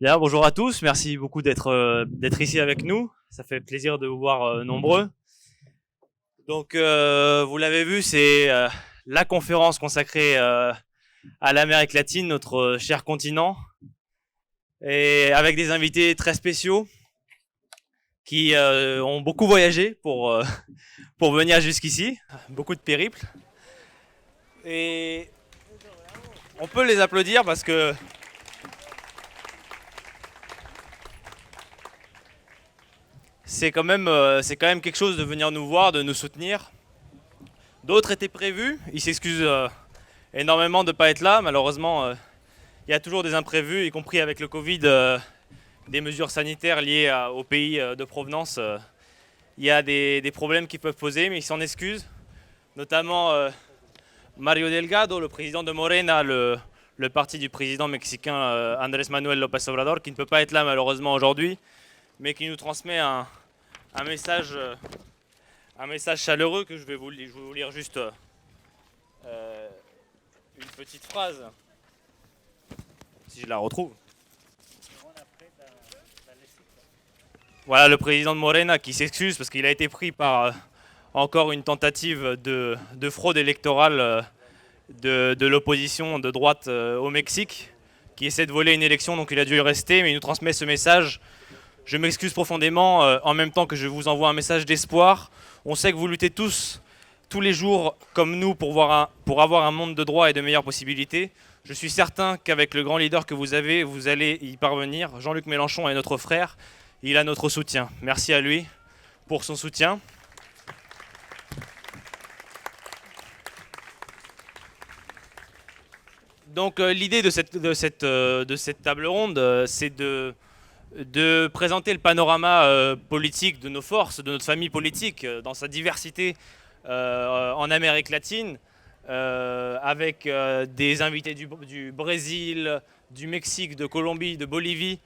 Bien, bonjour à tous. Merci beaucoup d'être ici avec nous. Ça fait plaisir de vous voir nombreux. Donc, vous l'avez vu, c'est la conférence consacrée à l'Amérique latine, notre cher continent, et avec des invités très spéciaux qui ont beaucoup voyagé pour venir jusqu'ici, beaucoup de périples. Et on peut les applaudir parce que c'est quand même quelque chose de venir nous voir, de nous soutenir. D'autres étaient prévus. Ils s'excusent énormément de ne pas être là. Malheureusement, il y a toujours des imprévus, y compris avec le Covid, des mesures sanitaires liées au pays de provenance. Il y a des problèmes qui peuvent poser, mais ils s'en excusent. Notamment Mario Delgado, le président de Morena, le parti du président mexicain Andrés Manuel López Obrador, qui ne peut pas être là malheureusement aujourd'hui, mais qui nous transmet un message, euh, un message chaleureux que je vais vous lire juste une petite phrase, si je la retrouve. Voilà le président de Morena qui s'excuse parce qu'il a été pris par encore une tentative de fraude électorale de l'opposition de droite au Mexique, qui essaie de voler une élection, donc il a dû y rester, mais il nous transmet ce message. Je m'excuse profondément, en même temps que je vous envoie un message d'espoir. On sait que vous luttez tous les jours, comme nous, pour avoir un monde de droit et de meilleures possibilités. Je suis certain qu'avec le grand leader que vous avez, vous allez y parvenir. Jean-Luc Mélenchon est notre frère, il a notre soutien. Merci à lui pour son soutien. Donc l'idée de cette table ronde, c'est de présenter le panorama politique de nos forces, de notre famille politique, dans sa diversité en Amérique latine, avec des invités du Brésil, du Mexique, de Colombie, de Bolivie,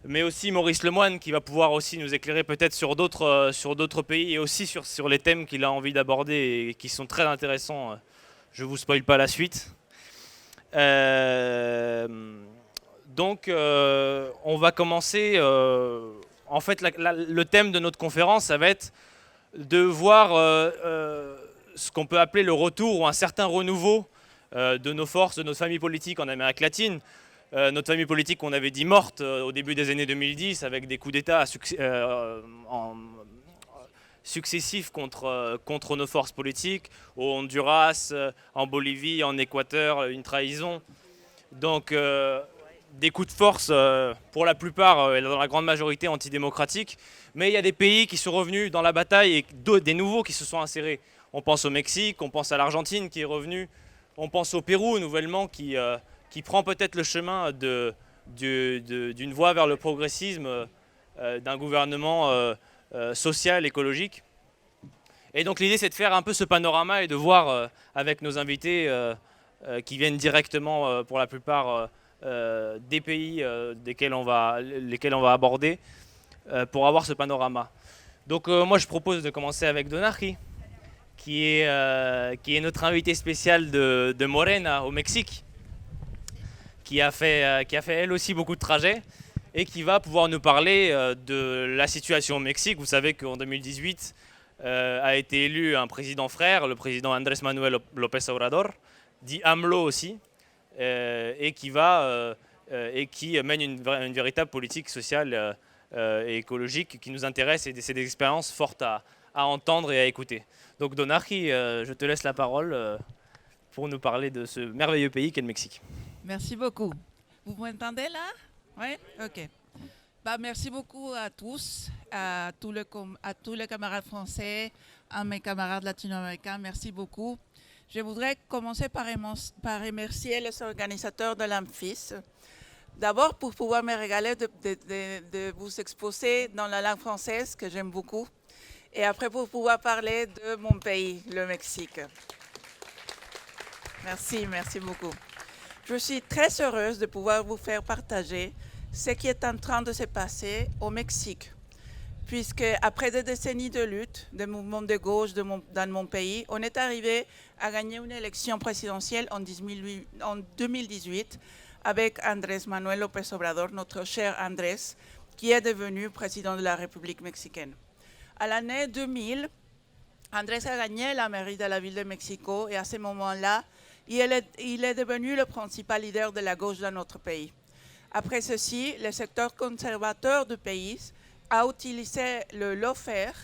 mais aussi Maurice Lemoine qui va pouvoir aussi nous éclairer peut-être sur d'autres pays et aussi sur les thèmes qu'il a envie d'aborder et qui sont très intéressants. Je vous spoile pas la suite. Euh, on va commencer. En fait, le thème de notre conférence, ça va être de voir ce qu'on peut appeler le retour ou un certain renouveau de nos forces, de notre famille politique en Amérique latine. Notre famille politique qu'on avait dit morte au début des années 2010 avec des coups d'État successifs contre nos forces politiques, au Honduras, en Bolivie, en Équateur, une trahison. Donc des coups de force pour la plupart et dans la grande majorité antidémocratiques. Mais il y a des pays qui sont revenus dans la bataille et des nouveaux qui se sont insérés. On pense au Mexique, on pense à l'Argentine qui est revenue, on pense au Pérou nouvellement qui prend peut-être le chemin d'une voie vers le progressisme, d'un gouvernement social, écologique. Et donc l'idée c'est de faire un peu ce panorama et de voir avec nos invités qui viennent directement pour la plupart des pays lesquels on va aborder pour avoir ce panorama. Donc moi je propose de commencer avec Donarji, qui est notre invité spécial de Morena au Mexique, qui a fait elle aussi beaucoup de trajets et qui va pouvoir nous parler de la situation au Mexique. Vous savez qu'en 2018 a été élu un président frère, le président Andrés Manuel López Obrador, dit AMLO aussi, et qui mène une véritable politique sociale et écologique qui nous intéresse et c'est des expériences fortes à entendre et à écouter. Donc Donarji, je te laisse la parole pour nous parler de ce merveilleux pays qu'est le Mexique. Merci beaucoup. Vous m'entendez là? Oui? OK. Bah, merci beaucoup à tous, à tous les camarades français, à mes camarades latino-américains. Merci beaucoup. Je voudrais commencer par remercier les organisateurs de l'AMFIS. D'abord, pour pouvoir me régaler de vous exposer dans la langue française, que j'aime beaucoup. Et après, pour pouvoir parler de mon pays, le Mexique. Merci beaucoup. Je suis très heureuse de pouvoir vous faire partager ce qui est en train de se passer au Mexique, puisque après des décennies de lutte, de mouvements de gauche dans mon pays, on est arrivé à gagner une élection présidentielle en 2018 avec Andrés Manuel López Obrador, notre cher Andrés, qui est devenu président de la République mexicaine. À l'année 2000, Andrés a gagné la mairie de la ville de Mexico et à ce moment-là, il est devenu le principal leader de la gauche dans notre pays. Après ceci, le secteur conservateur du pays a utilisé le lawfare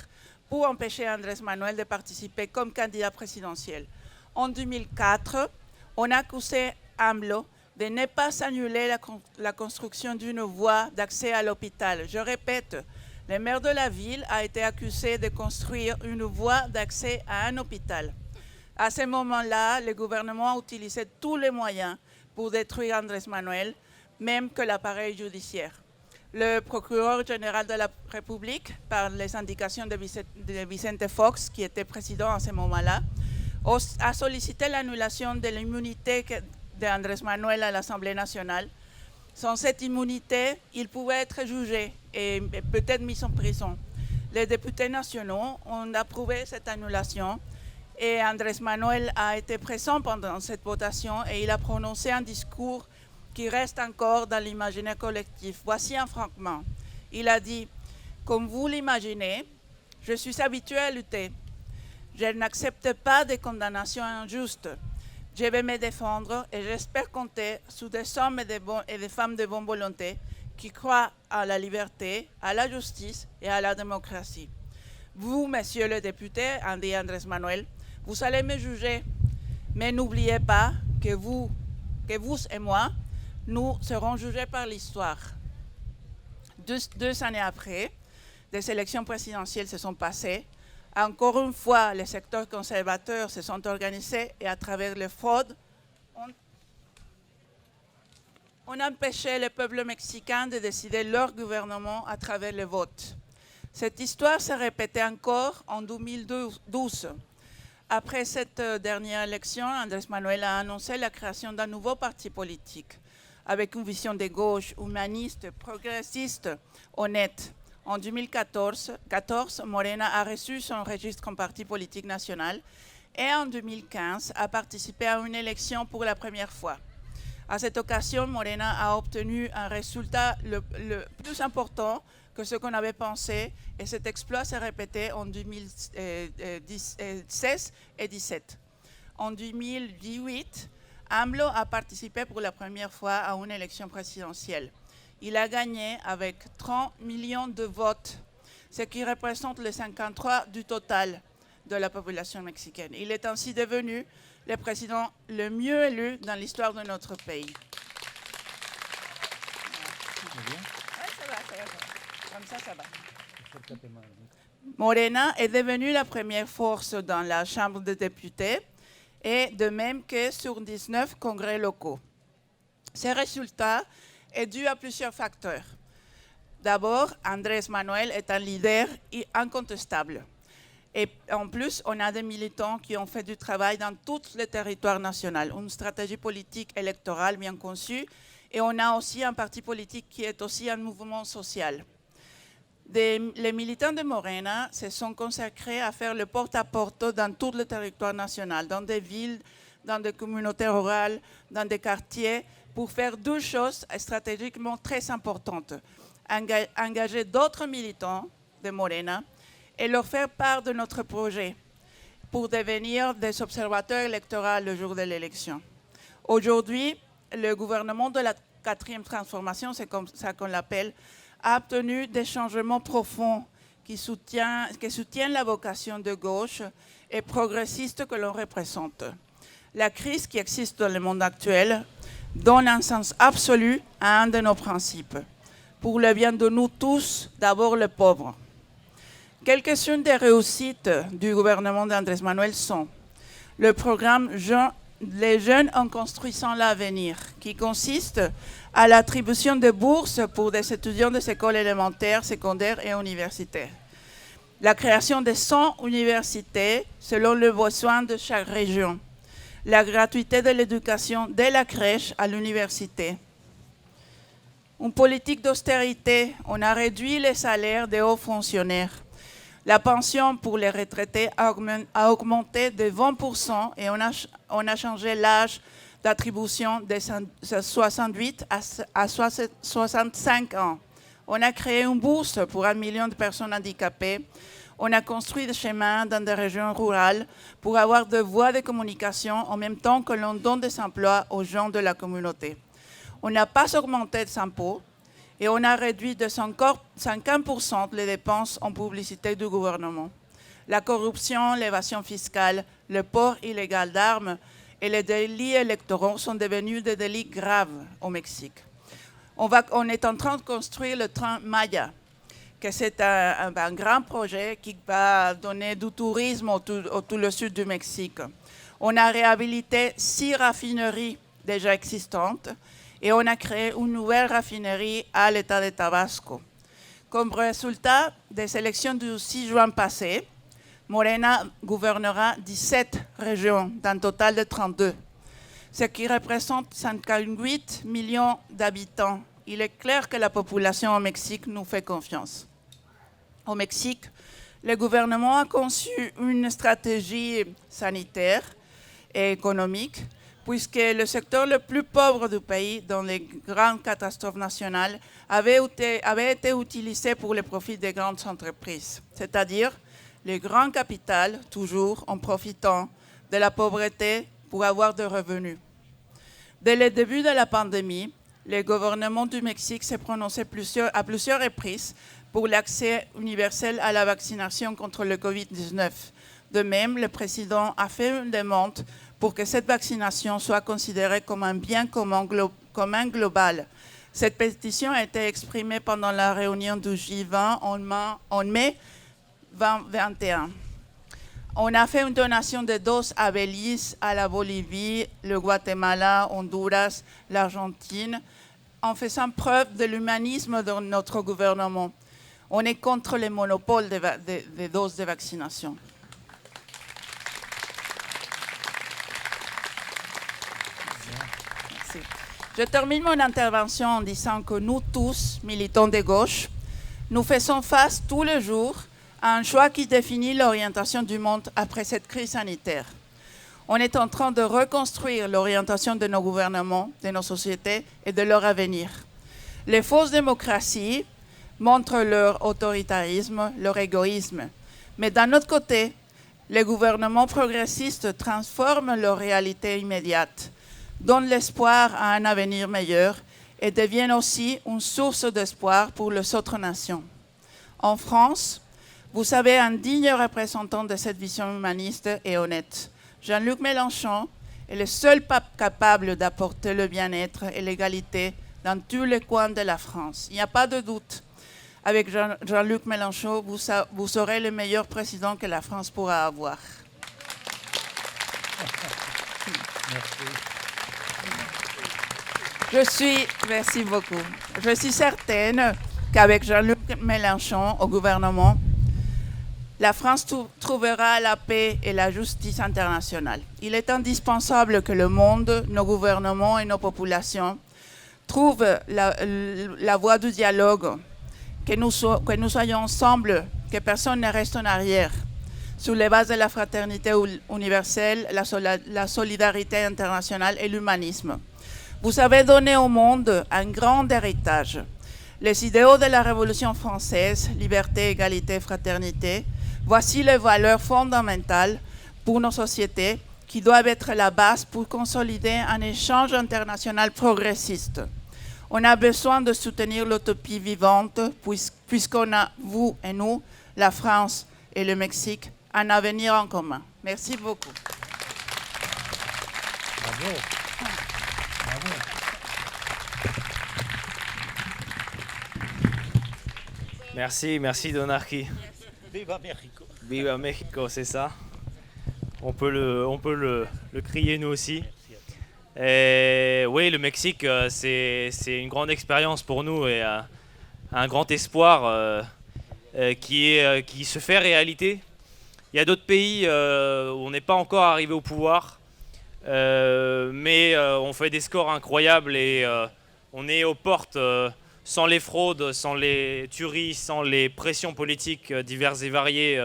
pour empêcher Andrés Manuel de participer comme candidat présidentiel. En 2004, on a accusé AMLO de ne pas annuler la construction d'une voie d'accès à l'hôpital. Je répète, le maire de la ville a été accusé de construire une voie d'accès à un hôpital. À ce moment-là, le gouvernement a utilisé tous les moyens pour détruire Andrés Manuel, même que l'appareil judiciaire. Le procureur général de la République, par les indications de Vicente Fox, qui était président à ce moment-là, a sollicité l'annulation de l'immunité d'Andrés Manuel à l'Assemblée nationale. Sans cette immunité, il pouvait être jugé et peut-être mis en prison. Les députés nationaux ont approuvé cette annulation et Andrés Manuel a été présent pendant cette votation et il a prononcé un discours qui reste encore dans l'imaginaire collectif. Voici un fragment. Il a dit « Comme vous l'imaginez, je suis habitué à lutter. Je n'accepte pas de condamnations injustes. Je vais me défendre et j'espère compter sur des hommes et des femmes de bonne volonté qui croient à la liberté, à la justice et à la démocratie. Vous, monsieur le député, a dit Andrés Manuel, vous allez me juger, mais n'oubliez pas que vous et moi, nous serons jugés par l'histoire. Deux années après, des élections présidentielles se sont passées. Encore une fois, les secteurs conservateurs se sont organisés et à travers les fraudes, on a empêché le peuple mexicain de décider leur gouvernement à travers le vote. Cette histoire s'est répétée encore en 2012. Après cette dernière élection, Andrés Manuel a annoncé la création d'un nouveau parti politique avec une vision de gauche, humaniste, progressiste, honnête. En 2014, Morena a reçu son registre en parti politique national et en 2015 a participé à une élection pour la première fois. À cette occasion, Morena a obtenu un résultat le plus important que ce qu'on avait pensé et cet exploit s'est répété en 2016 et 2017. En 2018, AMLO a participé pour la première fois à une élection présidentielle. Il a gagné avec 30 millions de votes, ce qui représente le 53% du total de la population mexicaine. Il est ainsi devenu le président le mieux élu dans l'histoire de notre pays. Morena est devenue la première force dans la Chambre des députés et de même que sur 19 congrès locaux. Ces résultats est dû à plusieurs facteurs. D'abord, Andrés Manuel est un leader incontestable. Et en plus, on a des militants qui ont fait du travail dans tous les territoires nationaux, une stratégie politique électorale bien conçue, et on a aussi un parti politique qui est aussi un mouvement social. Les militants de Morena se sont consacrés à faire le porte-à-porte dans tout le territoire national, dans des villes, dans des communautés rurales, dans des quartiers, pour faire deux choses stratégiquement très importantes. Engager d'autres militants de Morena et leur faire part de notre projet pour devenir des observateurs électoraux le jour de l'élection. Aujourd'hui, le gouvernement de la 4e transformation, c'est comme ça qu'on l'appelle, a obtenu des changements profonds qui soutiennent la vocation de gauche et progressiste que l'on représente. La crise qui existe dans le monde actuel donne un sens absolu à un de nos principes. Pour le bien de nous tous, d'abord les pauvres. Quelques-unes des réussites du gouvernement d'Andrés Manuel sont le programme Les jeunes en construisant l'avenir, qui consiste à l'attribution de bourses pour des étudiants des écoles élémentaires, secondaires et universitaires. La création de 100 universités selon les besoins de chaque région. La gratuité de l'éducation dès la crèche à l'université. Une politique d'austérité, on a réduit les salaires des hauts fonctionnaires. La pension pour les retraités a augmenté de 20% et on a changé l'âge d'attribution de 68 à 65 ans. On a créé une bourse pour 1 million de personnes handicapées. On a construit des chemins dans des régions rurales pour avoir des voies de communication en même temps que l'on donne des emplois aux gens de la communauté. On n'a pas augmenté les impôts et on a réduit de 50% les dépenses en publicité du gouvernement. La corruption, l'évasion fiscale, le port illégal d'armes et les délits électoraux sont devenus des délits graves au Mexique. On est en train de construire le train Maya, que c'est un grand projet qui va donner du tourisme au tout le sud du Mexique. On a réhabilité 6 raffineries déjà existantes et on a créé une nouvelle raffinerie à l'État de Tabasco. Comme résultat des élections du 6 juin passé, Morena gouvernera 17 régions d'un total de 32, ce qui représente 58 millions d'habitants. Il est clair que la population au Mexique nous fait confiance. Au Mexique, le gouvernement a conçu une stratégie sanitaire et économique, puisque le secteur le plus pauvre du pays, dans les grandes catastrophes nationales, avait été utilisé pour le profit des grandes entreprises, c'est-à-dire les grands capitals, toujours en profitant de la pauvreté pour avoir des revenus. Dès le début de la pandémie, le gouvernement du Mexique s'est prononcé à plusieurs reprises pour l'accès universel à la vaccination contre le Covid-19. De même, le président a fait une demande pour que cette vaccination soit considérée comme un bien commun global. Cette pétition a été exprimée pendant la réunion du G20 en mai 2021. On a fait une donation de doses à Belize, à la Bolivie, le Guatemala, Honduras, l'Argentine, en faisant preuve de l'humanisme de notre gouvernement. On est contre les monopoles des doses de vaccination. Merci. Je termine mon intervention en disant que nous tous, militants de gauche, nous faisons face tous les jours à un choix qui définit l'orientation du monde après cette crise sanitaire. On est en train de reconstruire l'orientation de nos gouvernements, de nos sociétés et de leur avenir. Les fausses démocraties montrent leur autoritarisme, leur égoïsme. Mais d'un autre côté, les gouvernements progressistes transforment leur réalité immédiate, donnent l'espoir à un avenir meilleur et deviennent aussi une source d'espoir pour les autres nations. En France, vous avez un digne représentant de cette vision humaniste et honnête. Jean-Luc Mélenchon est le seul pape capable d'apporter le bien-être et l'égalité dans tous les coins de la France. Il n'y a pas de doute. Avec Jean-Luc Mélenchon, vous serez le meilleur président que la France pourra avoir. Merci beaucoup. Je suis certaine qu'avec Jean-Luc Mélenchon au gouvernement, la France trouvera la paix et la justice internationale. Il est indispensable que le monde, nos gouvernements et nos populations trouvent la voie du dialogue, que nous soyons ensemble, que personne ne reste en arrière, sur les bases de la fraternité universelle, la solidarité internationale et l'humanisme. Vous avez donné au monde un grand héritage. Les idéaux de la Révolution française, liberté, égalité, fraternité, voici les valeurs fondamentales pour nos sociétés qui doivent être la base pour consolider un échange international progressiste. On a besoin de soutenir l'utopie vivante puisqu'on a, vous et nous, la France et le Mexique, un avenir en commun. Merci beaucoup. Bravo. Bravo. Merci Donarqui. Viva Mexico. Viva Mexico, c'est ça. On peut le crier nous aussi. Et oui, le Mexique, c'est une grande expérience pour nous et un grand espoir qui se fait réalité. Il y a d'autres pays où on n'est pas encore arrivé au pouvoir, mais on fait des scores incroyables et on est aux portes sans les fraudes, sans les tueries, sans les pressions politiques diverses et variées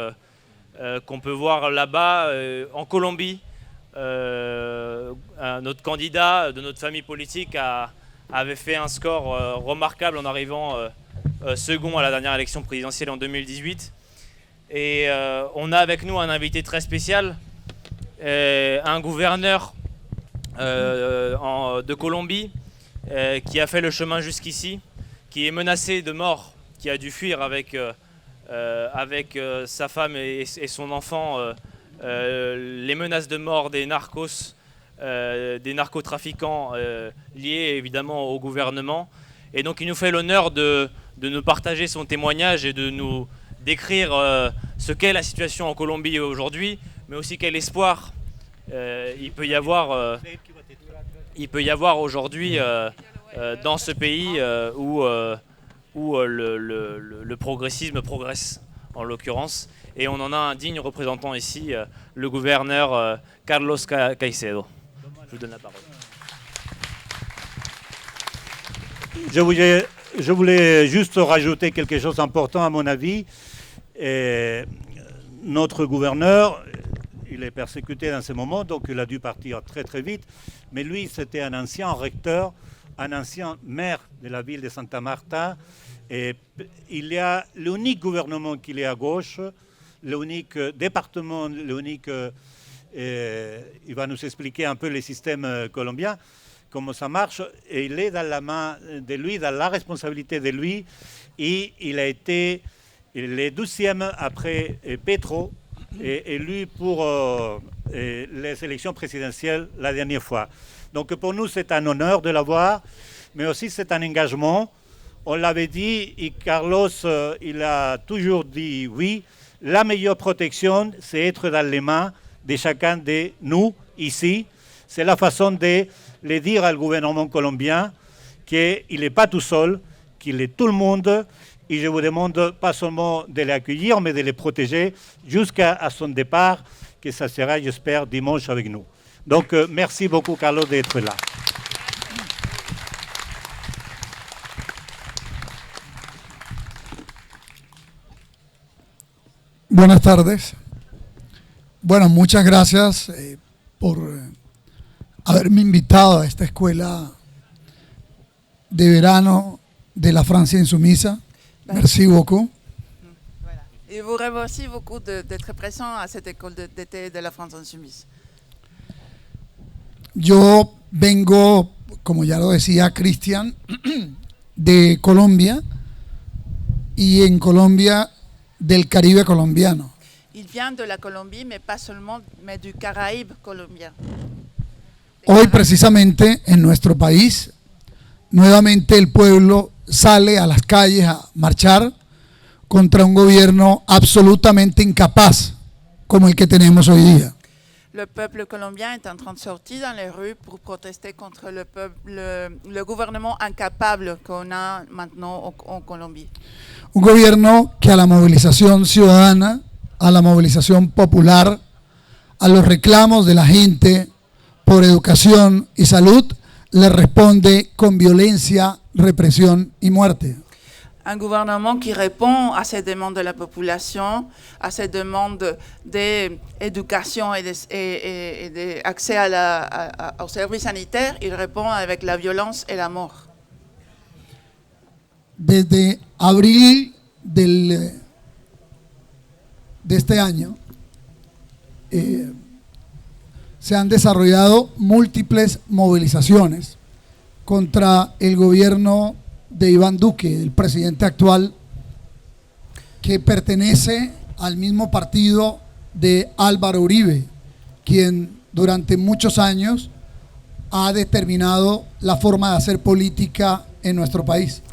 qu'on peut voir là-bas. En Colombie, notre candidat de notre famille politique avait fait un score remarquable en arrivant second à la dernière élection présidentielle en 2018. Et on a avec nous un invité très spécial, un gouverneur de Colombie qui a fait le chemin jusqu'ici, qui est menacé de mort, qui a dû fuir avec sa femme et son enfant les menaces de mort des narcotrafiquants liés évidemment au gouvernement. Et donc il nous fait l'honneur de nous partager son témoignage et de nous décrire ce qu'est la situation en Colombie aujourd'hui, mais aussi quel espoir il peut y avoir aujourd'hui dans ce pays où le progressisme progresse en l'occurrence. Et on en a un digne représentant ici, le gouverneur Carlos Caicedo. Je vous donne la parole. Je voulais juste rajouter quelque chose d'important à mon avis. Notre gouverneur, il est persécuté dans ce moment, donc il a dû partir très très vite. Mais lui, c'était un ancien recteur, un ancien maire de la ville de Santa Marta. Et il y a l'unique gouvernement qu'il est à gauche, l'unique département, l'unique... il va nous expliquer un peu le système colombien, comment ça marche. Et il est dans la main de lui, dans la responsabilité de lui. Et il a été le 12e après Petro, élu pour les élections présidentielles la dernière fois. Donc pour nous, c'est un honneur de l'avoir, mais aussi c'est un engagement. On l'avait dit, et Carlos, il a toujours dit oui. La meilleure protection, c'est être dans les mains de chacun de nous, ici. C'est la façon de le dire au gouvernement colombien qu'il n'est pas tout seul, qu'il est tout le monde. Et je vous demande pas seulement de l'accueillir, mais de le protéger jusqu'à son départ, que ça sera, j'espère, dimanche avec nous. Donc, merci beaucoup, Carlos, d'être là. Buenas tardes. Bueno, muchas gracias por haberme invitado a esta escuela de verano de la Francia Insumisa. Merci beaucoup. Voilà. Et vous remercie beaucoup d'être présent à cette école d'été de la France Insoumise. Yo vengo, como ya lo decía Cristian, de Colombia y en Colombia del Caribe colombiano. Il vient de la Colombie, mais pas seulement, mais du Caraïbe colombien. Hoy precisamente en nuestro país, nuevamente el pueblo sale a las calles a marchar contra un gobierno absolutamente incapaz como el que tenemos hoy día. Le peuple colombien est en train de sortir dans les rues pour protester contre le gouvernement incapable qu'on a maintenant en Colombie. Un gobierno que a la movilización ciudadana, a la movilización popular, a los reclamos de la gente por educación y salud, le responde con violencia, represión y muerte. Un gouvernement qui répond à ces demandes de la population, à ces demandes d'éducation et d'accès aux services sanitaires, il répond avec la violence et la mort. Desde abril de este año se han desarrollado múltiples movilizaciones contra el gobierno de Iván Duque, el presidente actual, que pertenece al mismo partido de Álvaro Uribe, quien durante muchos años ha determinado la forma de hacer política en nuestro país.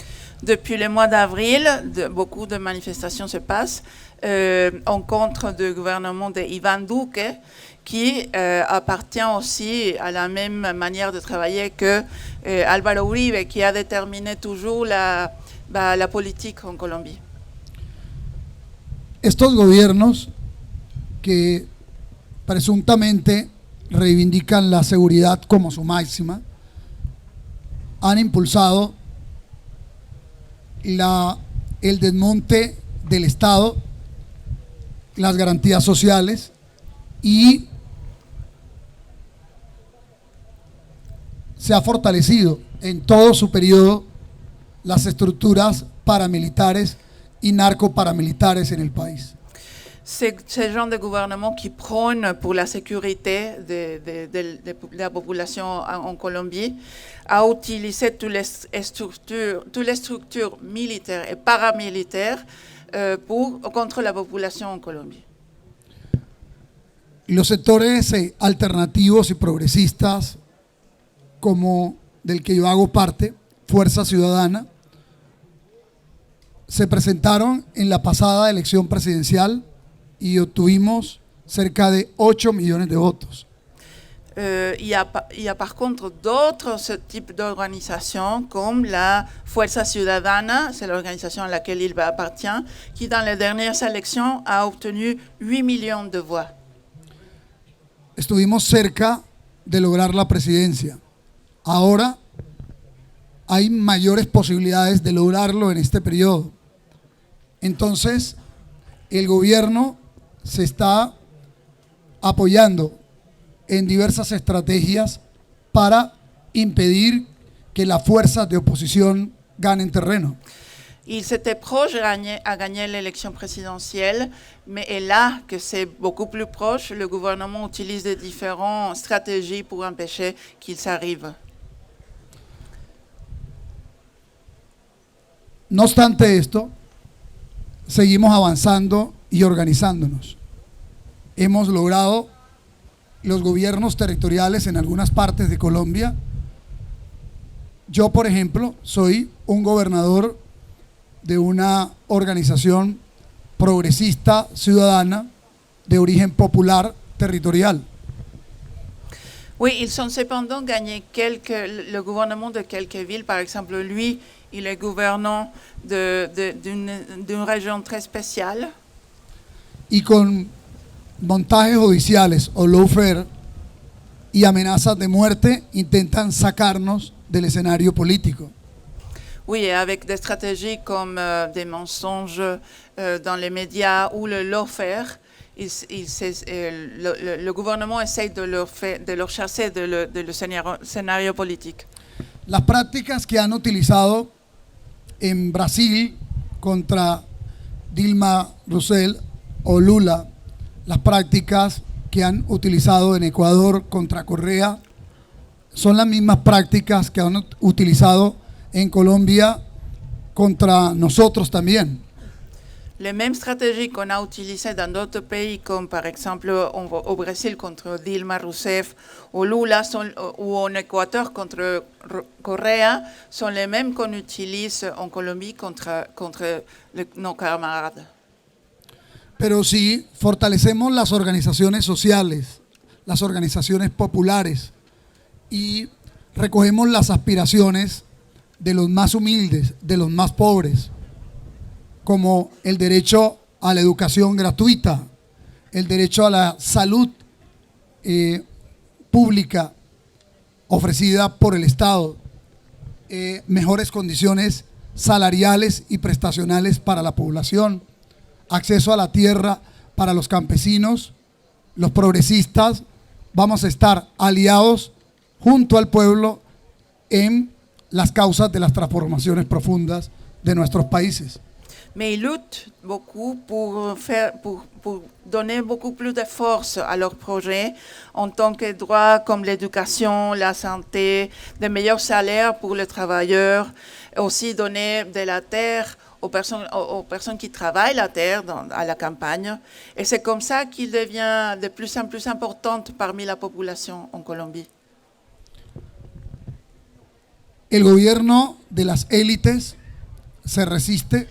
Depuis le mois d'avril, beaucoup de manifestations se passent en contre du gouvernement de Iván Duque, qui appartient aussi à la même manière de travailler que Álvaro Uribe, qui a déterminé toujours la politique en Colombie. Estos gobiernos que presuntamente reivindican la seguridad como su máxima han impulsado el desmonte del Estado, las garantías sociales y se ha fortalecido en todo su periodo las estructuras paramilitares y narcoparamilitares en el país. C'est ce genre de gouvernement qui prône pour la sécurité de la population en Colombie a utilisé toutes les structures militaires et paramilitaires contre la population en Colombie. Los sectores alternativos y progresistas, como del que yo hago parte, Fuerza Ciudadana, se presentaron en la pasada elección presidencial y obtuvimos cerca de 8 millones de votos. Il y a par contre d'autres types d'organisations comme la Fuerza Ciudadana, c'est l'organisation à laquelle il appartient, qui dans les dernières élections a obtenu 8 millions de voix. Estuvimos cerca de lograr la presidencia. Ahora hay mayores posibilidades de lograrlo en este periodo. Entonces, el gobierno se está apoyando en diversas estrategias para impedir que las fuerzas de oposición ganen terreno. Il s'était proche à gagner l'élection présidentielle, mais est là que c'est beaucoup plus proche. Le gouvernement utilise de différentes stratégies pour empêcher qu'ils arrivent. No obstante esto, seguimos avanzando y organizándonos. Hemos logrado los gobiernos territoriales en algunas partes de Colombia. Yo, por ejemplo, soy un gobernador de una organización progresista ciudadana de origen popular territorial. Oui, ils ont cependant gagné le gouvernement de quelques villes. Par exemple, lui, il est gouvernant d'une région très spéciale. Y con montajes judiciales o lawfare y amenazas de muerte intentan sacarnos del escenario político. Oui, et avec des stratégies comme des mensonges dans les médias ou le lawfare, le gouvernement essaye de leur chasser de scénario politique. Las prácticas que han utilizado en Brasil contra Dilma Rousseff o Lula, las prácticas que han utilizado en Ecuador contra Correa, son las mismas prácticas que han utilizado en Colombia contra nosotros también. Les mêmes stratégies qu'on a utilisées dans d'autres pays, comme par exemple au Brésil contre Dilma Rousseff, au Lula ou en Équateur contre Correa, sont les mêmes qu'on utilise en Colombie contre nos camarades. Pero si fortalecemos las organizaciones sociales, las organizaciones populares y recogemos las aspiraciones de los más humildes, de los más pobres, como el derecho a la educación gratuita, el derecho a la salud pública ofrecida por el Estado, mejores condiciones salariales y prestacionales para la población, acceso a la tierra para los campesinos, los progresistas vamos a estar aliados junto al pueblo en las causas de las transformaciones profundas de nuestros países. Mais ils luttent beaucoup pour donner beaucoup plus de force à leurs projets en tant que droits comme l'éducation, la santé, de meilleurs salaires pour les travailleurs, aussi donner de la terre aux personnes qui travaillent la terre à la campagne. Et c'est comme ça qu'il devient de plus en plus importante parmi la population en Colombie. El gobierno de las élites se resiste,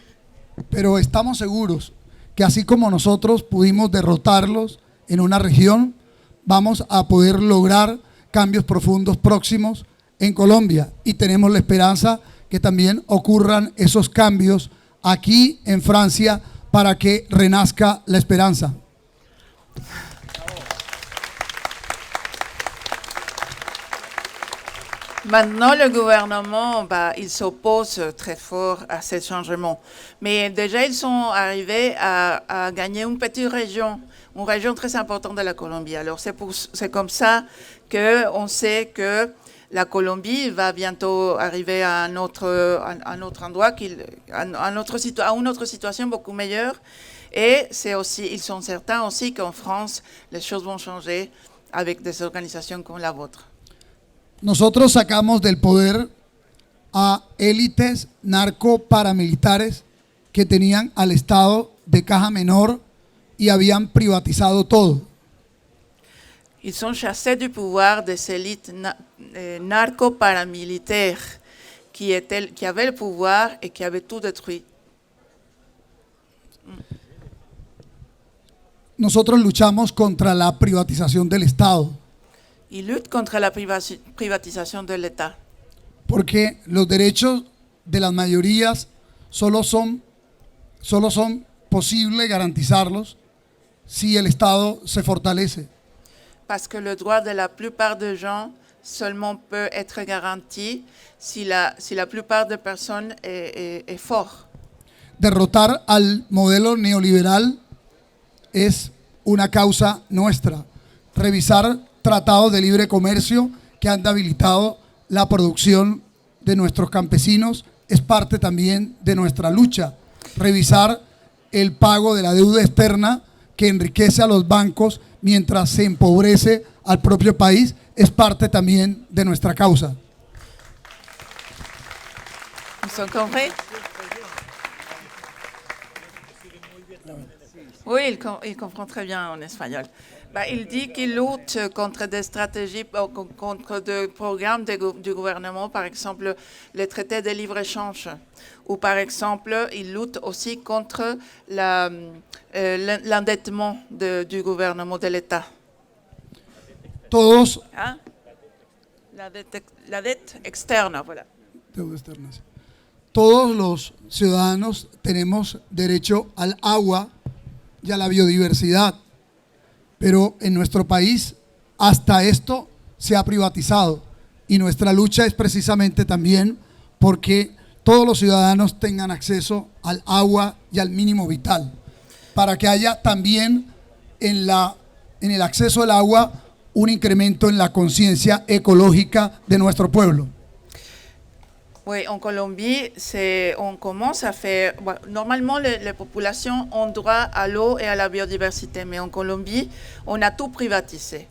pero estamos seguros que así como nosotros pudimos derrotarlos en una región, vamos a poder lograr cambios profundos próximos en Colombia y tenemos la esperanza que también ocurran esos cambios aquí en Francia para que renazca la esperanza. Maintenant, le gouvernement, il s'oppose très fort à ces changements. Mais déjà, ils sont arrivés à gagner une petite région, une région très importante de la Colombie. Alors, c'est comme ça qu'on sait que la Colombie va bientôt arriver à un autre endroit, à une autre situation beaucoup meilleure. Et c'est aussi, ils sont certains aussi qu'en France, les choses vont changer avec des organisations comme la vôtre. Nosotros sacamos del poder a élites narco-paramilitares que tenían al Estado de caja menor y habían privatizado todo. Ils ont chassé du pouvoir des élites narco-paramilitaires qui avaient le pouvoir et qui avaient tout détruit. Nosotros luchamos contra la privatización del Estado, Ils luttent contre la privatisation de l'État. porque los derechos de las mayorías solo son posible garantizarlos si el Estado se fortalece. Parce que le droit de la plupart des gens seulement peut être garanti si la plupart des personnes est fort. Derrotar al modelo neoliberal es una causa nuestra. Revisar tratados de libre comercio que han debilitado la producción de nuestros campesinos es parte también de nuestra lucha. Revisar el pago de la deuda externa que enriquece a los bancos mientras se empobrece al propio país es parte también de nuestra causa. Ils ont compris? Oui, il comprend très bien en espagnol. Il dit qu'il lutte contre des stratégies, contre des programmes du gouvernement, par exemple les traités de libre-échange, ou par exemple, il lutte aussi contre l'endettement du gouvernement de l'État. Todos, Hein? La dette externe, voilà. deuda externa, sí. Todos los ciudadanos tenemos derecho al agua y a la biodiversidad, pero en nuestro país hasta esto se ha privatizado y nuestra lucha es precisamente también porque todos los ciudadanos tengan acceso al agua y al mínimo vital, para que haya también en el acceso al agua un incremento en la conciencia ecológica de nuestro pueblo. Oui, en Colombie, on commence à faire... Normalement, les populations ont droit à l'eau et à la biodiversité, mais en Colombie, on a tout privatisé.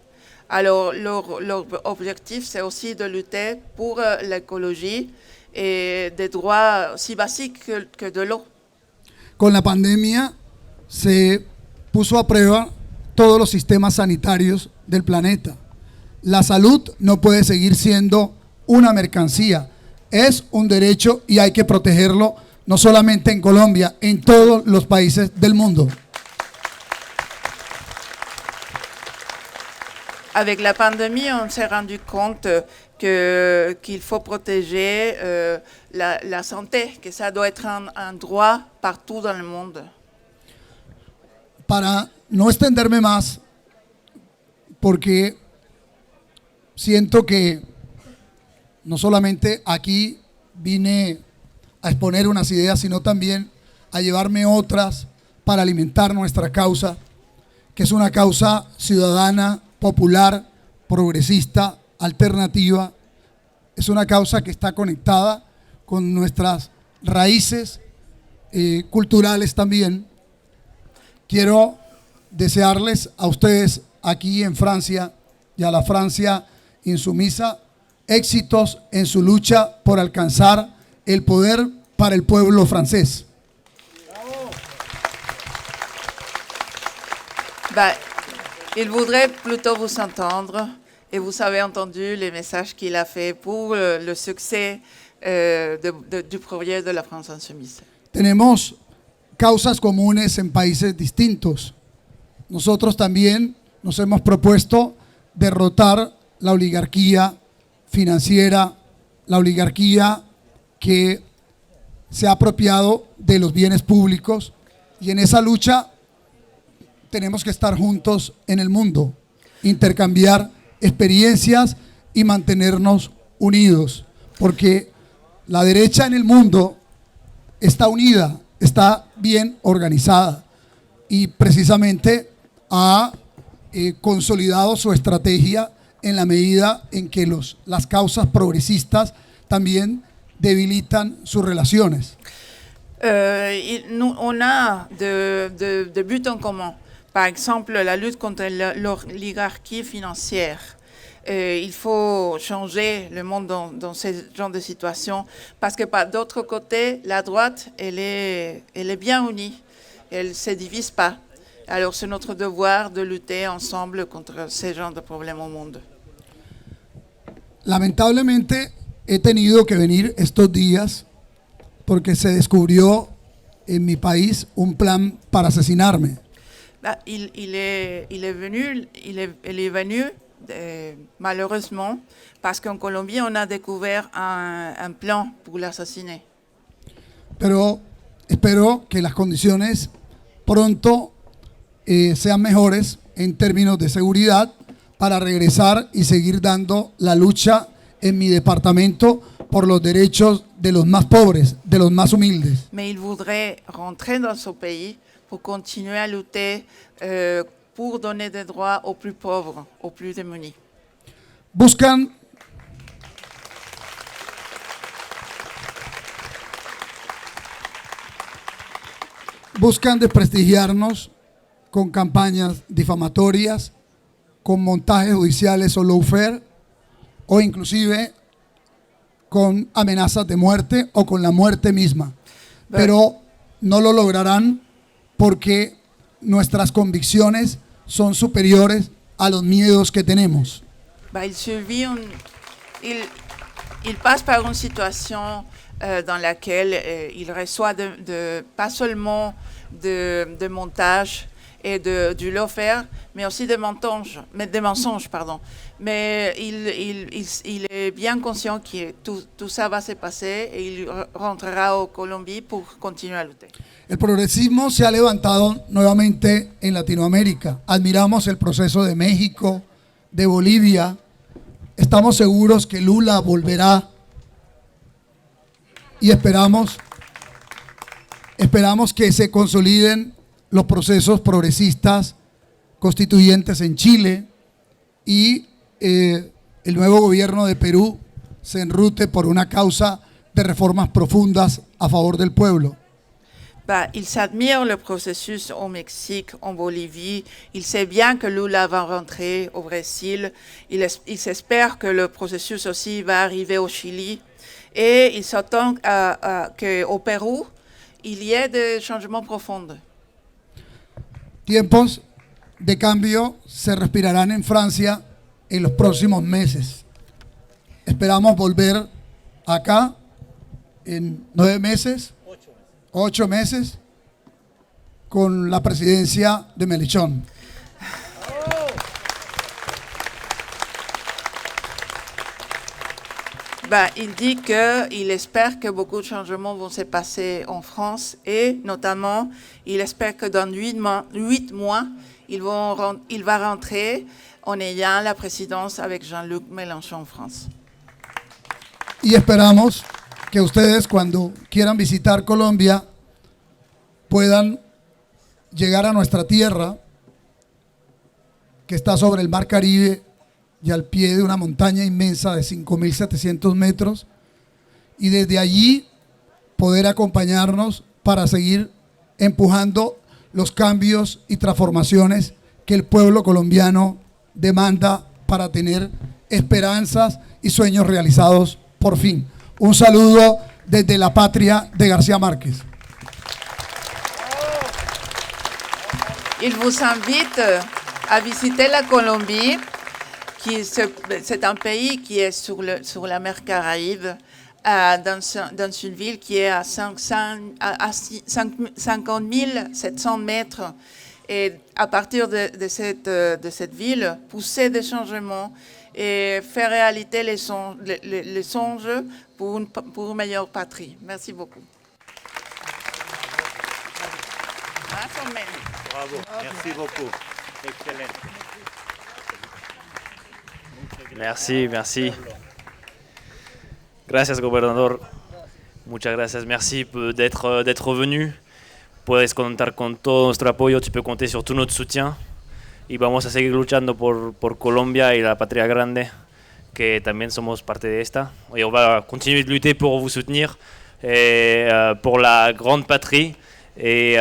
Alors, leur objectif, c'est aussi de lutter pour l'écologie et des droits aussi basiques que de l'eau. Con la pandemia se puso a prueba todos los sistemas sanitarios del planeta. La salud no puede seguir siendo una mercancía. Es un derecho y hay que protegerlo, no solamente en Colombia, en todos los países del mundo. Avec la pandémie, on s'est rendu compte qu'il faut protéger la santé, que ça doit être un droit partout dans le monde. Para no extenderme más, porque siento que no solamente aquí vine a exponer unas ideas, sino también a llevarme otras para alimentar nuestra causa, que es una causa ciudadana, popular, progresista, alternativa. Es una causa que está conectada con nuestras raíces culturales también. Quiero desearles a ustedes aquí en Francia y a la Francia insumisa éxitos en su lucha por alcanzar el poder para el pueblo francés. Il voudrait plutôt vous entendre et vous avez entendu les messages qu'il a fait pour le succès du projet de la France insoumise. Tenemos causas comunes en países distintos. Nosotros también nos hemos propuesto derrotar la oligarquía financiera, la oligarquía que se ha apropiado de los bienes públicos, y en esa lucha tenemos que estar juntos en el mundo, intercambiar experiencias y mantenernos unidos, porque la derecha en el mundo está unida, está bien organizada y precisamente ha consolidado su estrategia en la medida en que las causas progresistas también debilitan sus relaciones. On a de buts en commun. Par exemple, la lutte contre l'oligarchie financière. Il faut changer le monde dans ce genre de situation parce que d'autre côté, la droite, elle est bien unie. Elle ne se divise pas. Alors c'est notre devoir de lutter ensemble contre ce genre de problèmes au monde. Lamentablemente he tenido que venir estos días porque se descubrió en mi país un plan para asesinarme. Il est venu malheureusement parce qu'en Colombie on a découvert un plan pour l'assassiner. Pero espero que las condiciones pronto sean mejores en términos de seguridad para regresar y seguir dando la lucha en mi departamento por los derechos de los más pobres, de los más humildes. Mais il voudrait rentrer dans son pays pour continuer à lutter pour donner des droits aux plus pauvres, aux plus démunis. Buscan desprestigiarnos con campañas difamatorias, con montajes judiciales o lawfare, o inclusive con amenazas de muerte o con la muerte misma. Pero no lo lograrán porque nuestras convicciones son superiores a los miedos que tenemos. Il passe par une situation dans laquelle il reçoit pas seulement de montage et du lawfare, mais aussi des mensonges. Mais il est bien conscient que tout ça va se passer et il rentrera en Colombie pour continuer à lutter. El progresismo se ha levantado nuevamente en Latinoamérica. Admiramos el proceso de México, de Bolivia. Estamos seguros que Lula volverá y esperamos que se consoliden los procesos progresistas constituyentes en Chile y el nuevo gobierno de Perú se enrute por una causa de reformas profundas a favor del pueblo. Il s'admire le processus au Mexique, en Bolivie. Il sait bien que Lula va rentrer au Brésil. Il s'espère que le processus aussi va arriver au Chili. Et il s'attend qu'au Pérou, il y ait des changements profonds. Tiempos de cambio se respirarán en Francia en los próximos meses. Esperamos volver acá en 9 meses. 8 meses con la presidencia de Mélenchon. Il dit qu'il espère que beaucoup de changements vont se passer en France et notamment, il espère que dans 8 mois, il va rentrer en ayant la présidence avec Jean-Luc Mélenchon en France. Y esperamos que ustedes cuando quieran visitar Colombia puedan llegar a nuestra tierra que está sobre el Mar Caribe y al pie de una montaña inmensa de 5.700 metros y desde allí poder acompañarnos para seguir empujando los cambios y transformaciones que el pueblo colombiano demanda para tener esperanzas y sueños realizados por fin. Un saludo desde la patria de García Márquez. Il vous invite à visiter la Colombie, c'est un pays qui est sur la mer Caraïbe, dans une ville qui est à 50 700 mètres. Et à partir de cette ville, pousser des changements et faire réalité les songes pour une meilleure patrie. Merci beaucoup. Bravo, merci beaucoup. Excellent. Merci. Gracias, gobernador. Muchas gracias. Merci d'être venu. Puedes contar con todo nuestro apoyo. Tu peux compter sur tout notre soutien. y vamos a seguir luchando por Colombia y la patria grande, que también somos parte de esta. Et on va continuer de lutter pour vous soutenir, pour la grande patrie. Et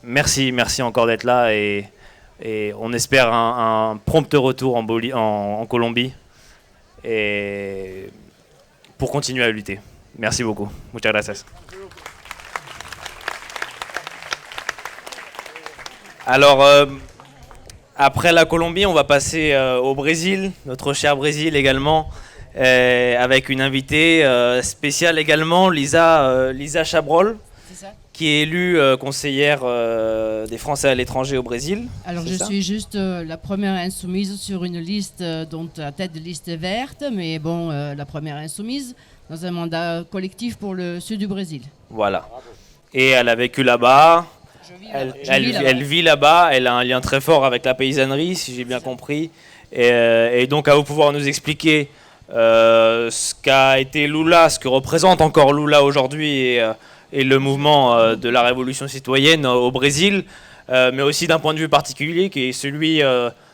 merci encore d'être là. Et on espère un prompt retour en Colombie. Et pour continuer à lutter. Merci beaucoup. Muchas gracias. Alors, après la Colombie, on va passer au Brésil, notre cher Brésil également, avec une invitée spéciale également, Lisa Chabrol, qui est élue conseillère des Français à l'étranger au Brésil. Alors je suis juste la première insoumise sur une liste dont la tête de liste est verte, mais bon, la première insoumise dans un mandat collectif pour le sud du Brésil. Voilà. Et elle a vécu là-bas. Elle vit là-bas, elle a un lien très fort avec la paysannerie, si j'ai bien compris. Et donc, à vous pouvoir nous expliquer ce qu'a été Lula, ce que représente encore Lula aujourd'hui et le mouvement de la révolution citoyenne au Brésil, mais aussi d'un point de vue particulier qui est celui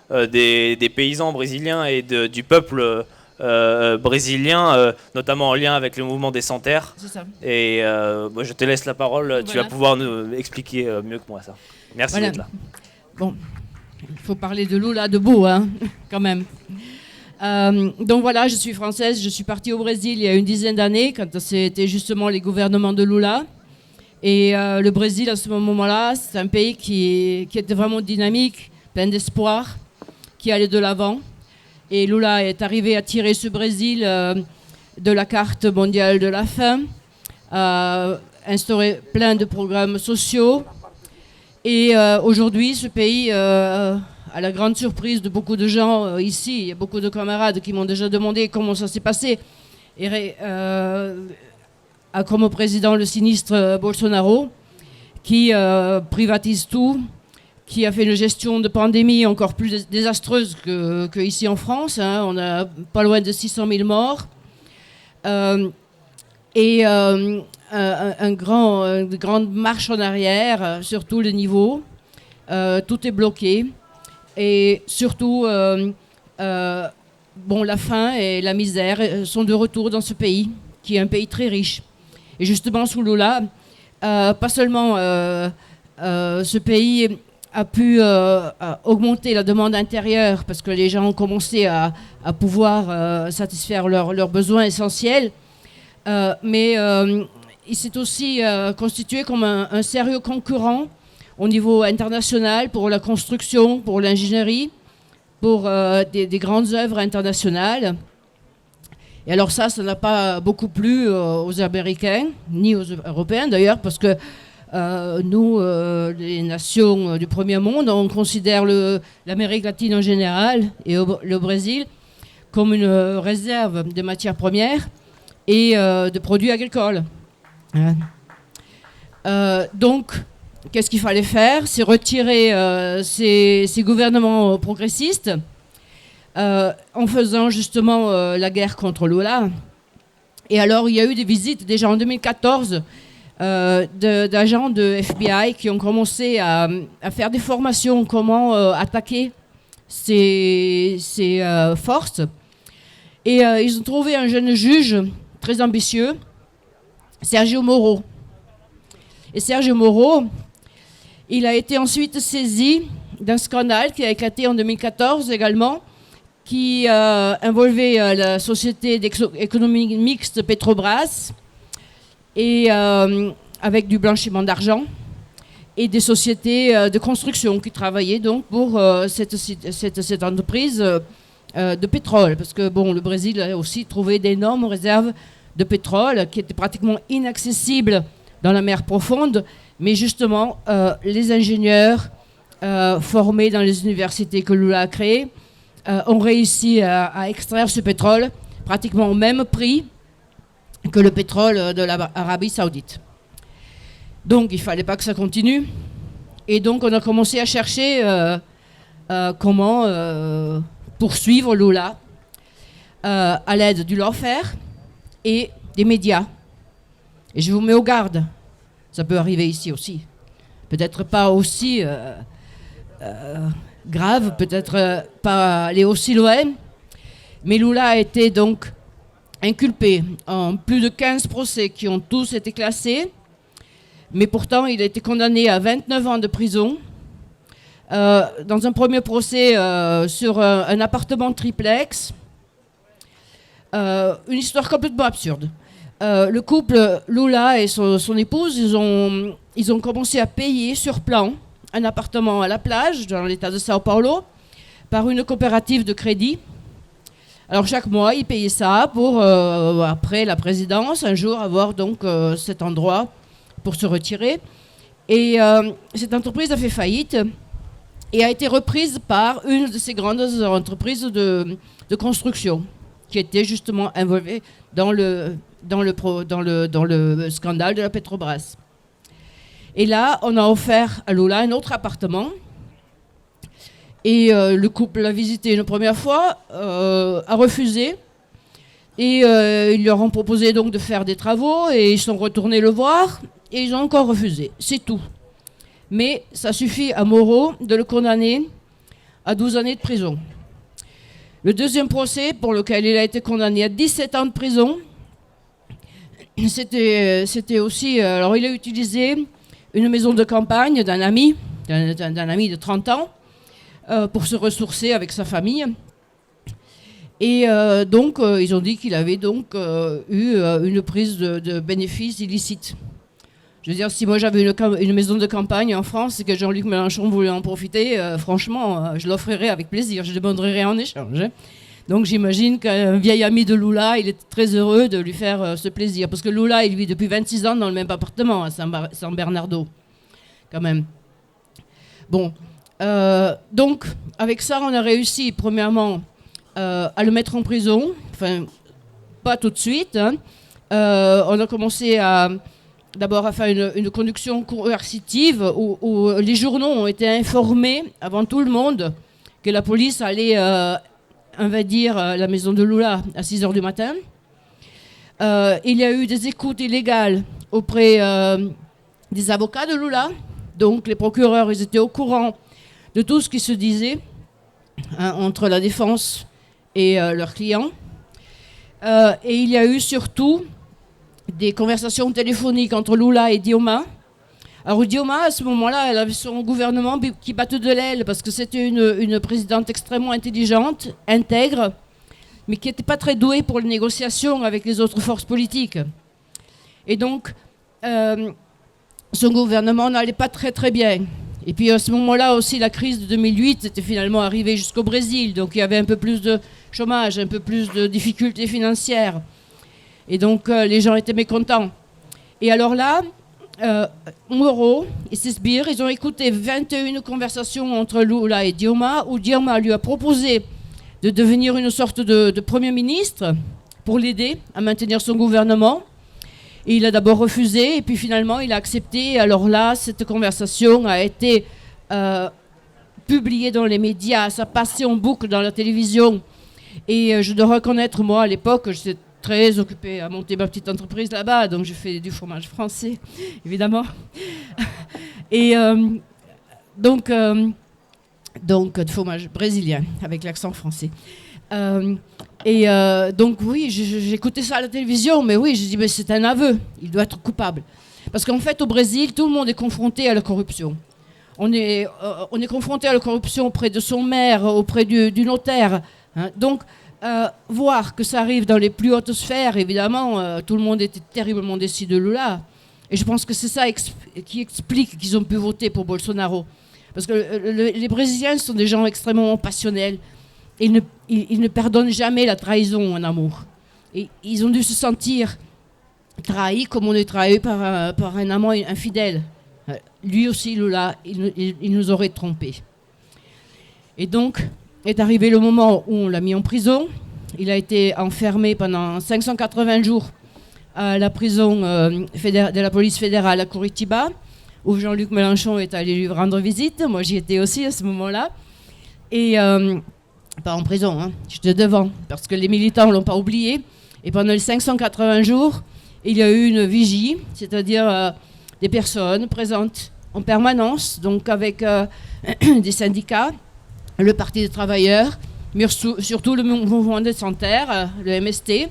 des paysans brésiliens et du peuple brésilien, notamment en lien avec le mouvement des Sans-Terres. C'est ça. Et je te laisse la parole, voilà. Tu vas pouvoir nous expliquer mieux que moi ça. Merci voilà. d'être là. Bon, il faut parler de Lula debout, hein, quand même. Donc voilà, je suis française, je suis partie au Brésil il y a une dizaine d'années, quand c'était justement les gouvernements de Lula. Et le Brésil, à ce moment-là, c'est un pays qui était vraiment dynamique, plein d'espoir, qui allait de l'avant. Et Lula est arrivé à tirer ce Brésil de la carte mondiale de la faim, instaurer plein de programmes sociaux. Et aujourd'hui, ce pays, à la grande surprise de beaucoup de gens ici, il y a beaucoup de camarades qui m'ont déjà demandé comment ça s'est passé, et a comme président le sinistre Bolsonaro, qui privatise tout, qui a fait une gestion de pandémie encore plus désastreuse qu'ici en France. Hein. On a pas loin de 600 000 morts. Une grande marche en arrière sur tous les niveaux. Tout est bloqué. Et surtout, la faim et la misère sont de retour dans ce pays, qui est un pays très riche. Et justement, sous Lula, pas seulement ce pays a pu augmenter la demande intérieure parce que les gens ont commencé à pouvoir satisfaire leurs besoins essentiels, mais il s'est aussi constitué comme un sérieux concurrent au niveau international pour la construction, pour l'ingénierie, pour des grandes œuvres internationales. Et alors ça n'a pas beaucoup plu aux Américains, ni aux Européens d'ailleurs, parce que nous, les nations du premier monde, on considère l'Amérique latine en général et le Brésil comme une réserve de matières premières et de produits agricoles. Donc, qu'est-ce qu'il fallait faire? C'est retirer ces gouvernements progressistes en faisant justement la guerre contre Lula. Et alors, il y a eu des visites déjà en 2014 d'agents de FBI qui ont commencé à faire des formations, comment attaquer ces forces. Et ils ont trouvé un jeune juge très ambitieux, Sergio Moro. Et Sergio Moro, il a été ensuite saisi d'un scandale qui a éclaté en 2014 également, qui involvait la société d'économie mixte Petrobras, et avec du blanchiment d'argent, et des sociétés de construction qui travaillaient donc pour cette entreprise de pétrole. Parce que bon, le Brésil a aussi trouvé d'énormes réserves de pétrole qui étaient pratiquement inaccessibles dans la mer profonde, mais justement, les ingénieurs formés dans les universités que Lula a créées ont réussi à extraire ce pétrole pratiquement au même prix que le pétrole de l'Arabie Saoudite. Donc, il ne fallait pas que ça continue. Et donc, on a commencé à chercher comment poursuivre Lula à l'aide du lawfare et des médias. Et je vous mets au garde. Ça peut arriver ici aussi. Peut-être pas aussi grave, peut-être pas aller aussi loin. Mais Lula a été donc inculpé en plus de 15 procès qui ont tous été classés. Mais pourtant, il a été condamné à 29 ans de prison. Dans un premier procès sur un appartement triplex. Une histoire complètement absurde. Le couple Lula et son épouse, ils ont commencé à payer sur plan un appartement à la plage, dans l'état de Sao Paulo, par une coopérative de crédit. Alors chaque mois, ils payaient ça pour, après la présidence, un jour avoir donc cet endroit pour se retirer. Et cette entreprise a fait faillite et a été reprise par une de ces grandes entreprises de construction qui était justement involvée dans le scandale de la Petrobras. Et là, on a offert à Lula un autre appartement. Et le couple l'a visité une première fois, a refusé. Et ils leur ont proposé donc de faire des travaux et ils sont retournés le voir et ils ont encore refusé. C'est tout. Mais ça suffit à Moro de le condamner à 12 années de prison. Le deuxième procès, pour lequel il a été condamné à 17 ans de prison, c'était aussi... alors il a utilisé une maison de campagne d'un ami de 30 ans, pour se ressourcer avec sa famille. Et donc, ils ont dit qu'il avait donc eu une prise de bénéfices illicites. Je veux dire, si moi j'avais une maison de campagne en France et que Jean-Luc Mélenchon voulait en profiter, franchement, je l'offrirais avec plaisir, je ne demanderais rien en échange. Hein. Donc j'imagine qu'un vieil ami de Lula, il était très heureux de lui faire ce plaisir. Parce que Lula, il vit depuis 26 ans dans le même appartement à San Bernardo, quand même. Bon, donc avec ça, on a réussi, premièrement, à le mettre en prison. Enfin, pas tout de suite. Hein. On a commencé d'abord à faire une conduction coercitive où les journaux ont été informés avant tout le monde que la police allait invadir la maison de Lula à 6 h du matin. Il y a eu des écoutes illégales auprès des avocats de Lula. Donc les procureurs, ils étaient au courant de tout ce qui se disait entre la défense et leurs clients. Et il y a eu surtout des conversations téléphoniques entre Lula et Dilma. Alors Dilma, à ce moment-là, elle avait son gouvernement qui battait de l'aile parce que c'était une présidente extrêmement intelligente, intègre, mais qui n'était pas très douée pour les négociations avec les autres forces politiques. Et donc, son gouvernement n'allait pas très très bien. Et puis à ce moment-là aussi, la crise de 2008 était finalement arrivée jusqu'au Brésil. Donc il y avait un peu plus de chômage, un peu plus de difficultés financières. Et donc les gens étaient mécontents. Et alors là, Moro et ses sbires, ils ont écouté 21 conversations entre Lula et Dilma, où Dilma lui a proposé de devenir une sorte de Premier ministre pour l'aider à maintenir son gouvernement. Et il a d'abord refusé, et puis finalement il a accepté. Alors là, cette conversation a été publiée dans les médias, ça passait en boucle dans la télévision. Et je dois reconnaître, moi, à l'époque, j'étais très occupée à monter ma petite entreprise là-bas, donc je fais du fromage français, évidemment. Et donc du fromage brésilien, avec l'accent français. Donc oui, j'écoutais ça à la télévision, mais oui, je dis, mais c'est un aveu, il doit être coupable. Parce qu'en fait, au Brésil, tout le monde est confronté à la corruption. On est confronté à la corruption auprès de son maire, auprès du notaire. Hein. Donc, voir que ça arrive dans les plus hautes sphères, évidemment, tout le monde était terriblement déçu de Lula. Et je pense que c'est ça qui explique qu'ils ont pu voter pour Bolsonaro. Parce que les Brésiliens sont des gens extrêmement passionnels. Ils ne pardonnent jamais la trahison en amour. Et ils ont dû se sentir trahis comme on est trahi par un amant infidèle. Lui aussi, Lula, il nous aurait trompés. Et donc, est arrivé le moment où on l'a mis en prison. Il a été enfermé pendant 580 jours à la prison de la police fédérale à Curitiba, où Jean-Luc Mélenchon est allé lui rendre visite. Moi, j'y étais aussi à ce moment-là. Et pas en prison, hein. J'étais devant, parce que les militants ne l'ont pas oublié. Et pendant les 580 jours, il y a eu une vigie, c'est-à-dire des personnes présentes en permanence, donc avec des syndicats, le Parti des travailleurs, mais surtout le mouvement des Sans-Terre, le MST,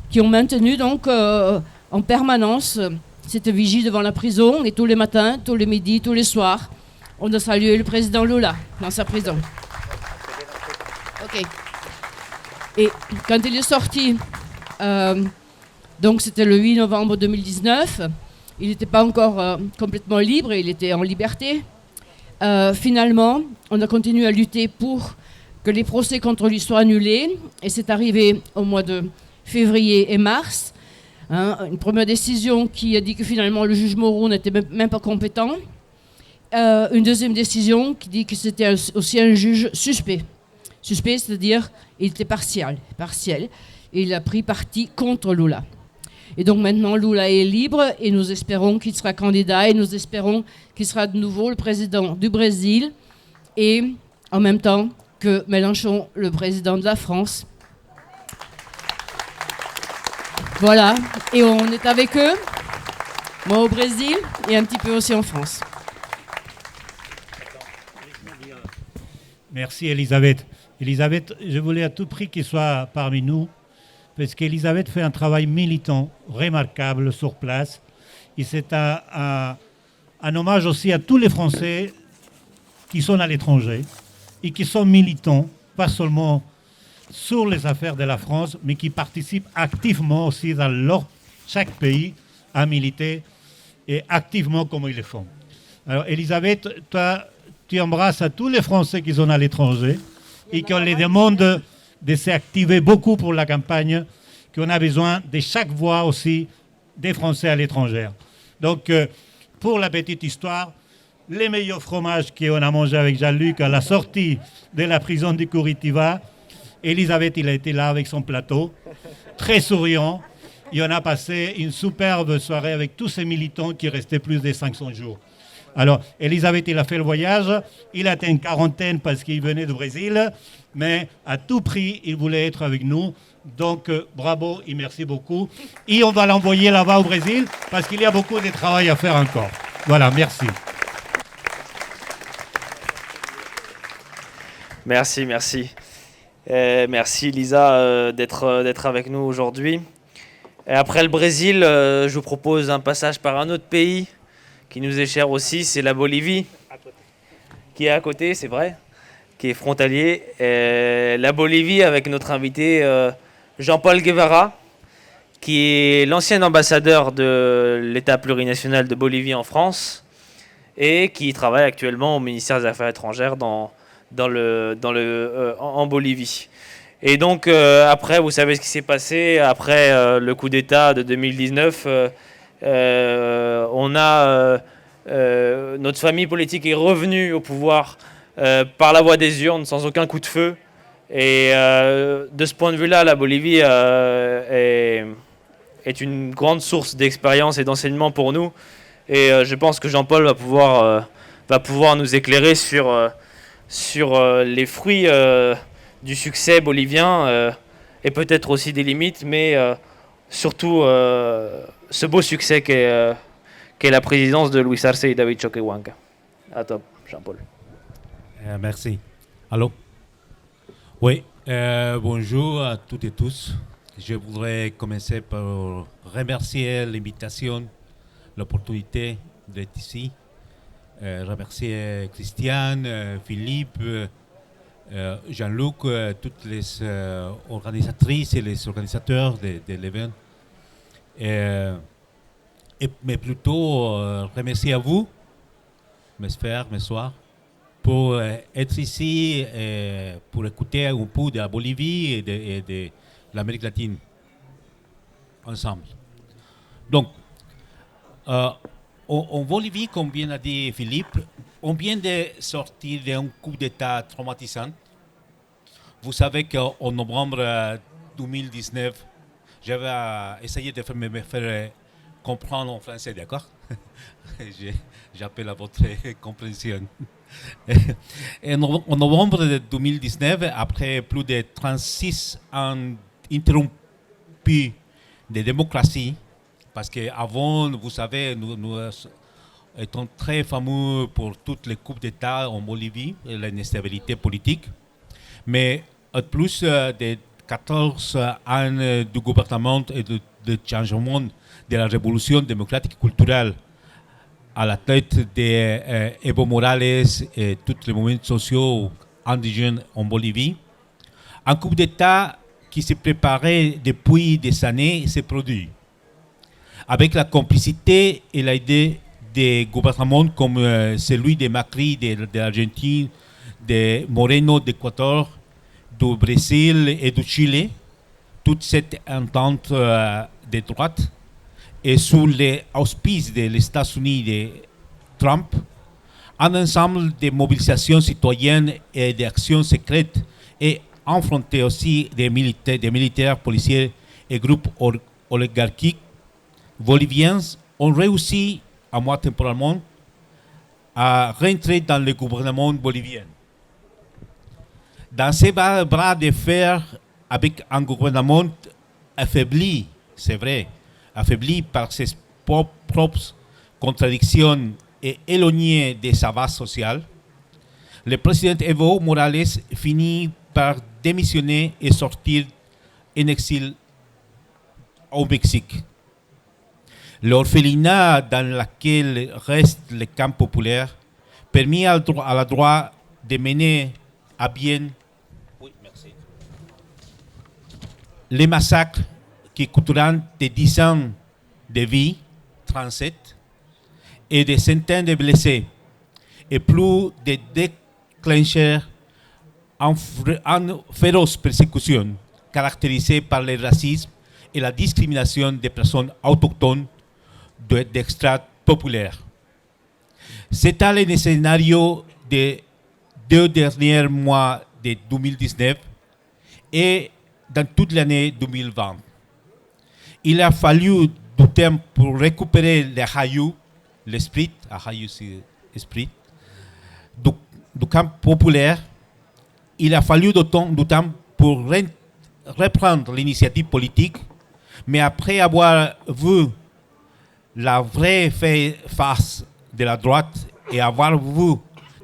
qui ont maintenu donc en permanence cette vigie devant la prison, et tous les matins, tous les midis, tous les soirs, on a salué le président Lula dans sa prison. Ok. Et quand il est sorti, donc c'était le 8 novembre 2019, il n'était pas encore complètement libre, il était en liberté. Finalement, on a continué à lutter pour que les procès contre lui soient annulés, et c'est arrivé au mois de février et mars. Une première décision qui a dit que finalement le juge Moreau n'était même pas compétent. Une deuxième décision qui dit que c'était aussi un juge suspect. Suspect, c'est-à-dire il était partiel. Et il a pris parti contre Lula. Et donc maintenant Lula est libre et nous espérons qu'il sera candidat et nous espérons qu'il sera de nouveau le président du Brésil et en même temps que Mélenchon, le président de la France. Voilà, et on est avec eux, moi au Brésil et un petit peu aussi en France. Merci Elisabeth. Elisabeth, je voulais à tout prix qu'il soit parmi nous, parce qu'Elisabeth fait un travail militant remarquable sur place. Et c'est un hommage aussi à tous les Français qui sont à l'étranger et qui sont militants, pas seulement sur les affaires de la France, mais qui participent activement aussi dans chaque pays à militer et activement comme ils le font. Alors Elisabeth, toi, tu embrasses à tous les Français qui sont à l'étranger et qu'on les demande de s'activer beaucoup pour la campagne, qu'on a besoin de chaque voix aussi des Français à l'étranger. Donc, pour la petite histoire, les meilleurs fromages qu'on a mangé avec Jean-Luc à la sortie de la prison de Curitiba, Elisabeth, il a été là avec son plateau, très souriant, et on a passé une superbe soirée avec tous ces militants qui restaient plus de 500 jours. Alors, Elisabeth, il a fait le voyage, il a été une quarantaine parce qu'il venait du Brésil, mais à tout prix, il voulait être avec nous. Donc, bravo et merci beaucoup. Et on va l'envoyer là-bas au Brésil parce qu'il y a beaucoup de travail à faire encore. Voilà, merci. Merci. Merci Lisa d'être avec nous aujourd'hui. Et après le Brésil, je vous propose un passage par un autre pays qui nous est cher aussi, c'est la Bolivie, qui est à côté, c'est vrai, qui est frontalier. Et la Bolivie avec notre invité Jean-Paul Guevara, qui est l'ancien ambassadeur de l'État plurinational de Bolivie en France et qui travaille actuellement au ministère des Affaires étrangères en Bolivie. Et donc après, vous savez ce qui s'est passé, après le coup d'État de 2019, notre famille politique est revenue au pouvoir par la voie des urnes, sans aucun coup de feu. Et de ce point de vue-là, la Bolivie est une grande source d'expérience et d'enseignement pour nous. Et je pense que Jean-Paul va pouvoir nous éclairer sur les fruits du succès bolivien et peut-être aussi des limites, mais surtout ce beau succès qu'est la présidence de Luis Arce et David Choquehuanca. À toi, Jean-Paul. Merci. Allô? Oui, bonjour à toutes et tous. Je voudrais commencer par remercier l'invitation, l'opportunité d'être ici. Remercier Christiane, Philippe, Jean-Luc, toutes les organisatrices et les organisateurs de l'événement. Mais plutôt remercier à vous, mes frères, mes soeurs, pour être ici et pour écouter un peu de la Bolivie et de l'Amérique latine ensemble. Donc, en Bolivie, comme bien a dit Philippe, on vient de sortir d'un coup d'État traumatisant. Vous savez qu'en novembre 2019, j'avais essayé de me faire comprendre en français, d'accord? J'appelle à votre compréhension. En novembre 2019, après plus de 36 ans interrompus de démocratie, parce qu'avant, vous savez, étant très fameux pour toutes les coups d'État en Bolivie et l'instabilité politique. Mais en plus des 14 ans du gouvernement et de changement de la révolution démocratique et culturelle à la tête d'Evo Morales et tous les mouvements sociaux indigènes en Bolivie, un coup d'État qui s'est préparé depuis des années s'est produit, avec la complicité et l'idée des gouvernements comme celui de Macri de l'Argentine, de Moreno d'Équateur, du Brésil et du Chili, toute cette entente de droite, et sous les auspices des États-Unis de Trump, un ensemble de mobilisations citoyennes et d'actions secrètes et affronté aussi des militaires, policiers et groupes oligarchiques boliviens ont réussi, à moi temporairement, à rentrer dans le gouvernement bolivien. Dans ces bras de fer, avec un gouvernement affaibli, c'est vrai, affaibli par ses propres contradictions et éloigné de sa base sociale, le président Evo Morales finit par démissionner et sortir en exil au Mexique. L'orphelinat dans lequel reste le camp populaire permet à la droite de mener à bien les massacres qui coûteront des 10 ans de vie, 37, et des centaines de blessés, et plus de déclencher en féroce persécution caractérisée par le racisme et la discrimination des personnes autochtones d'extraits populaires. C'était le scénario des 2 derniers mois de 2019 et dans toute l'année 2020. Il a fallu du temps pour récupérer l'esprit du camp populaire. Il a fallu du temps pour reprendre l'initiative politique, mais après avoir vu la vraie face de la droite et avoir vu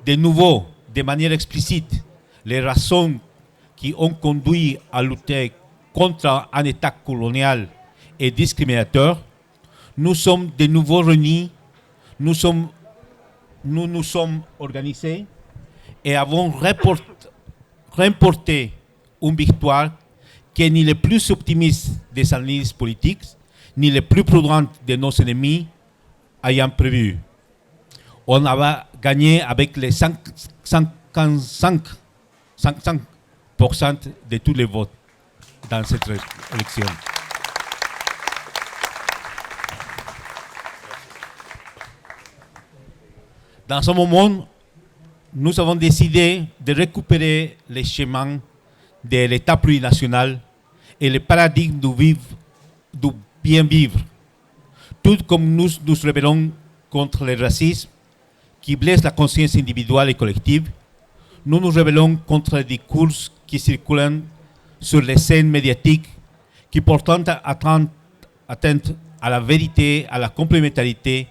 de nouveau, de manière explicite, les raisons qui ont conduit à lutter contre un État colonial et discriminateur, nous sommes de nouveau réunis, nous nous sommes organisés et avons remporté une victoire qui est ni les plus optimistes des analyses politiques, ni les plus prudentes de nos ennemis ayant prévu. On a gagné avec les 55% de tous les votes dans cette élection. Dans ce moment, nous avons décidé de récupérer les chemins de l'État plurinational et le paradigme du bien vivre, tout comme nous nous rebellons contre le racisme qui blesse la conscience individuelle et collective. Nous nous rebellons contre les discours qui circulent sur les scènes médiatiques qui portent atteinte à la vérité, à la complémentarité,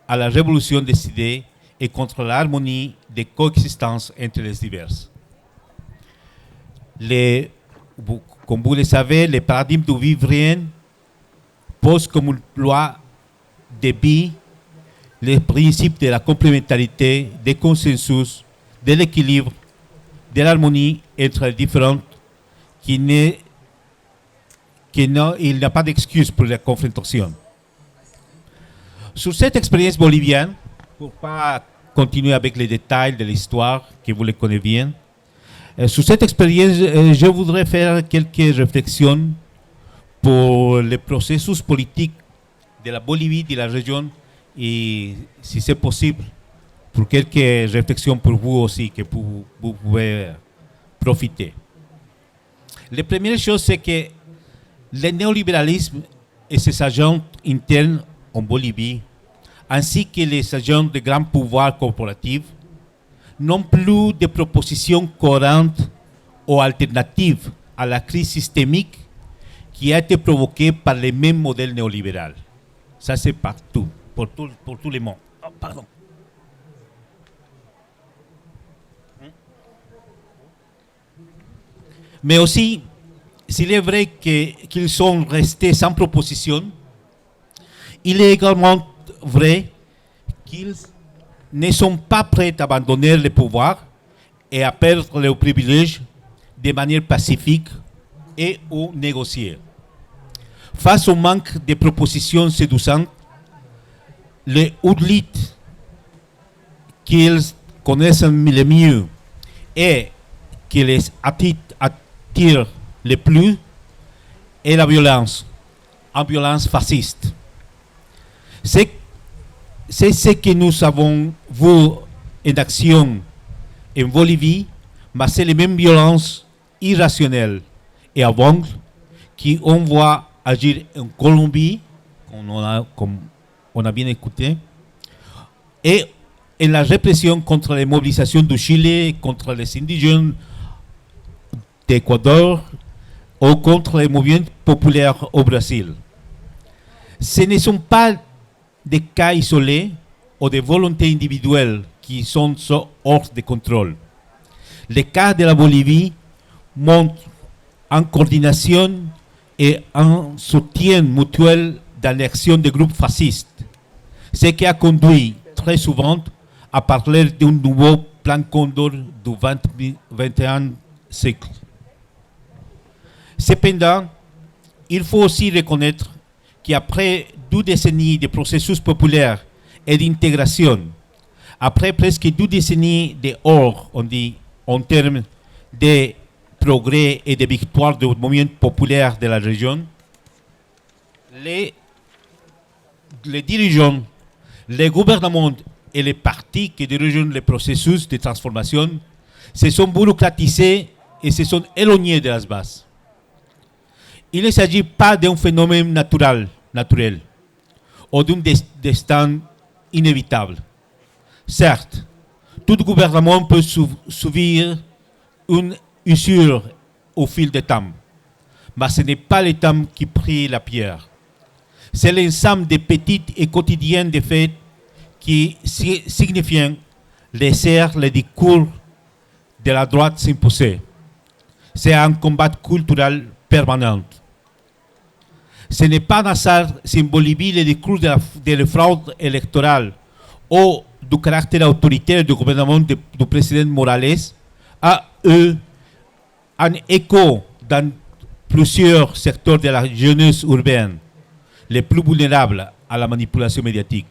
à la révolution des idées et contre l'harmonie de coexistence entre les diverses. Comme vous le savez, le paradigme du vivre rien pose comme loi de vie les principes de la complémentarité, du consensus, de l'équilibre, de l'harmonie entre les différentes, il n'y a pas d'excuse pour la confrontation. Sur cette expérience bolivienne, pour ne pas continuer avec les détails de l'histoire, que vous les connaissez bien, sur cette expérience, je voudrais faire quelques réflexions pour le processus politique de la Bolivie, de la région, et si c'est possible, pour quelques réflexions pour vous aussi, que vous pouvez profiter. La première chose, c'est que le néolibéralisme et ses agents internes en Bolivie, ainsi que les agents de grands pouvoirs corporatifs, n'ont plus de propositions cohérentes ou alternatives à la crise systémique qui a été provoquée par le même modèle néolibéral. Ça, c'est partout, pour tout le monde. Oh, pardon. Mais aussi, s'il est vrai qu'ils sont restés sans proposition, il est également vrai qu'ils ne sont pas prêts à abandonner le pouvoir et à perdre leurs privilèges de manière pacifique et ou négociée. Face au manque de propositions séduisantes, les outils qu'ils connaissent le mieux et qui les attire le plus est la violence, une violence fasciste. C'est ce que nous avons vu en action en Bolivie, mais c'est les mêmes violences irrationnelles et aveugles qu'on voit agir en Colombie, comme on a bien écouté, et en la répression contre les mobilisations du Chili, contre les indigènes d'Équateur ou contre les mouvements populaires au Brésil. Ce ne sont pas des cas isolés ou des volontés individuelles qui sont hors de contrôle. Les cas de la Bolivie montrent en coordination et en soutien mutuel dans l'action des groupes fascistes, ce qui a conduit très souvent à parler d'un nouveau plan Condor du XXIe siècle. Cependant, il faut aussi reconnaître qu'après 2 décennies de processus populaires et d'intégration, après presque 2 décennies d'or, on dit, en termes de progrès et de victoire du mouvement populaire de la région, les dirigeants, les gouvernements et les partis qui dirigent le processus de transformation se sont bureaucratisés et se sont éloignés de las bases. Il ne s'agit pas d'un phénomène naturel ou d'un destin inévitable. Certes, tout gouvernement peut subir une usure au fil du temps, mais ce n'est pas le temps qui prie la pierre. C'est l'ensemble des petites et quotidiennes des faits qui signifient laisser le discours de la droite s'imposer. C'est un combat culturel permanent. Ce n'est pas un hasard si en Bolivie le discours de la fraude électorale ou du caractère autoritaire du gouvernement du président Morales a eu un écho dans plusieurs secteurs de la jeunesse urbaine, les plus vulnérables à la manipulation médiatique,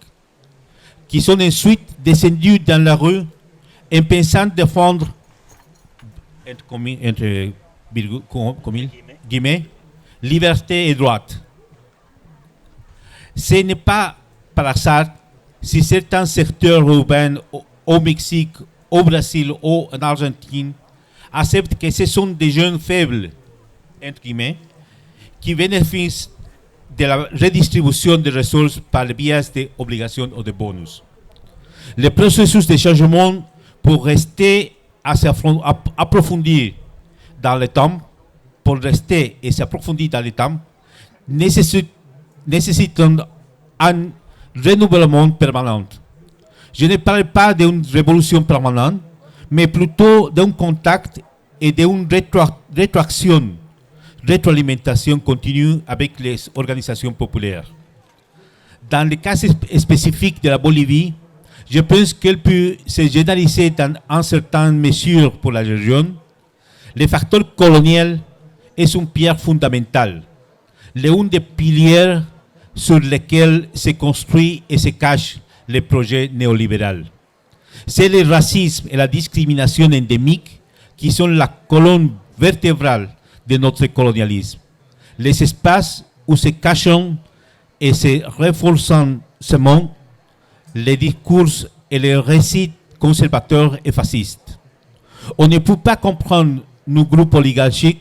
qui sont ensuite descendus dans la rue en pensant défendre, entre guillemets, liberté et droite. Ce n'est pas par hasard si certains secteurs urbains au Mexique, au Brésil ou en Argentine acceptent que ce sont des jeunes faibles, entre guillemets, qui bénéficient de la redistribution des ressources par le biais des obligations ou des bonus. Le processus de changement pour rester approfondi dans le temps, pour rester et s'approfondir dans le temps, nécessite un renouvellement permanent. Je ne parle pas d'une révolution permanente, mais plutôt d'un contact et d'une rétroalimentation continue avec les organisations populaires. Dans le cas spécifique de la Bolivie, je pense qu'elle peut se généraliser dans une certaine mesure pour la région. Le facteur colonial est une pierre fondamentale, l'un des piliers sur lesquels se construit et se cache le projet néolibéral. C'est le racisme et la discrimination endémique qui sont la colonne vertébrale de notre colonialisme. Les espaces où se cachent et se renforcent les discours et les récits conservateurs et fascistes. On ne peut pas comprendre nos groupes oligarchiques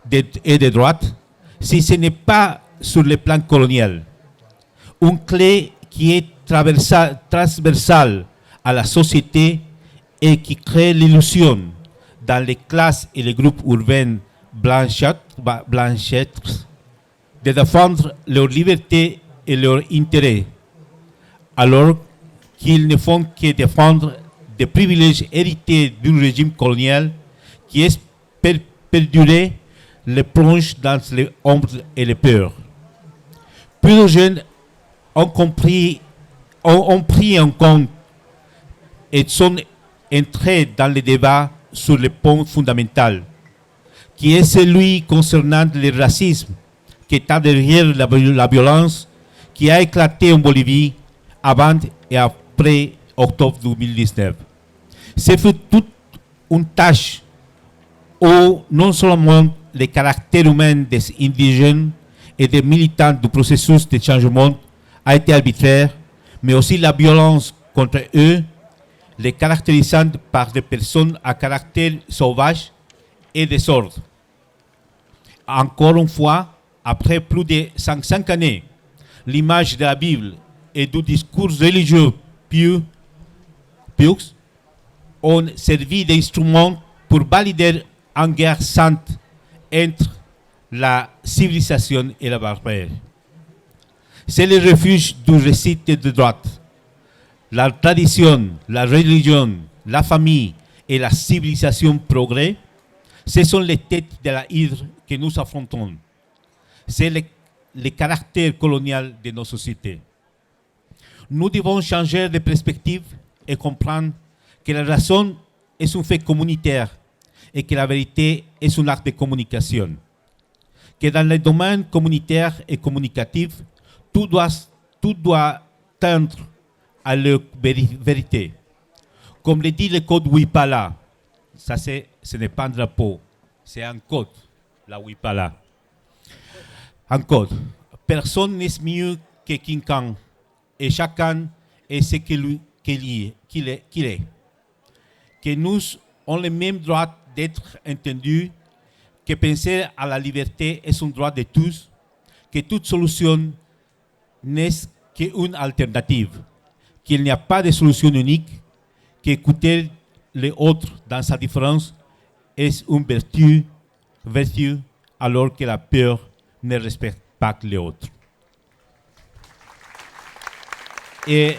et de droite si ce n'est pas sur le plan colonial. Une clé qui est transversale à la société et qui crée l'illusion dans les classes et les groupes urbains blanchâtres de défendre leur liberté et leurs intérêts, alors qu'ils ne font que défendre des privilèges hérités d'un régime colonial qui est perduré, les plonge dans les ombres et les peurs. Peu de jeunes ont pris en compte et sont entrés dans le débat sur le point fondamental, qui est celui concernant le racisme, qui est derrière la violence qui a éclaté en Bolivie avant et après octobre 2019. C'est toute une tâche où non seulement le caractère humain des indigènes et des militants du processus de changement a été arbitraire, mais aussi la violence contre eux, les caractérisant par des personnes à caractère sauvage et désordre. Encore une fois, après plus de 500 années, l'image de la Bible et du discours religieux pieux ont servi d'instrument pour valider une guerre sainte entre la civilisation et la barbarie. C'est le refuge du récit de droite. La tradition, la religion, la famille et la civilisation progrès, ce sont les têtes de la hydre que nous affrontons. C'est le caractère colonial de nos sociétés. Nous devons changer de perspective et comprendre que la raison est un fait communautaire et que la vérité est un acte de communication. Que dans le domaine communautaire et communicatif, tout doit tendre à la vérité. Comme le dit le code Wipala, ce n'est pas un drapeau, c'est un code, la Wipala. Un code. Personne n'est mieux que quiconque et chacun est ce qu'il est. Que nous avons le même droit d'être entendus, que penser à la liberté est un droit de tous, que toute solution n'est qu'une alternative, qu'il n'y a pas de solution unique, qu'écouter les autres dans sa différence est une vertu alors que la peur ne respecte pas les autres. Et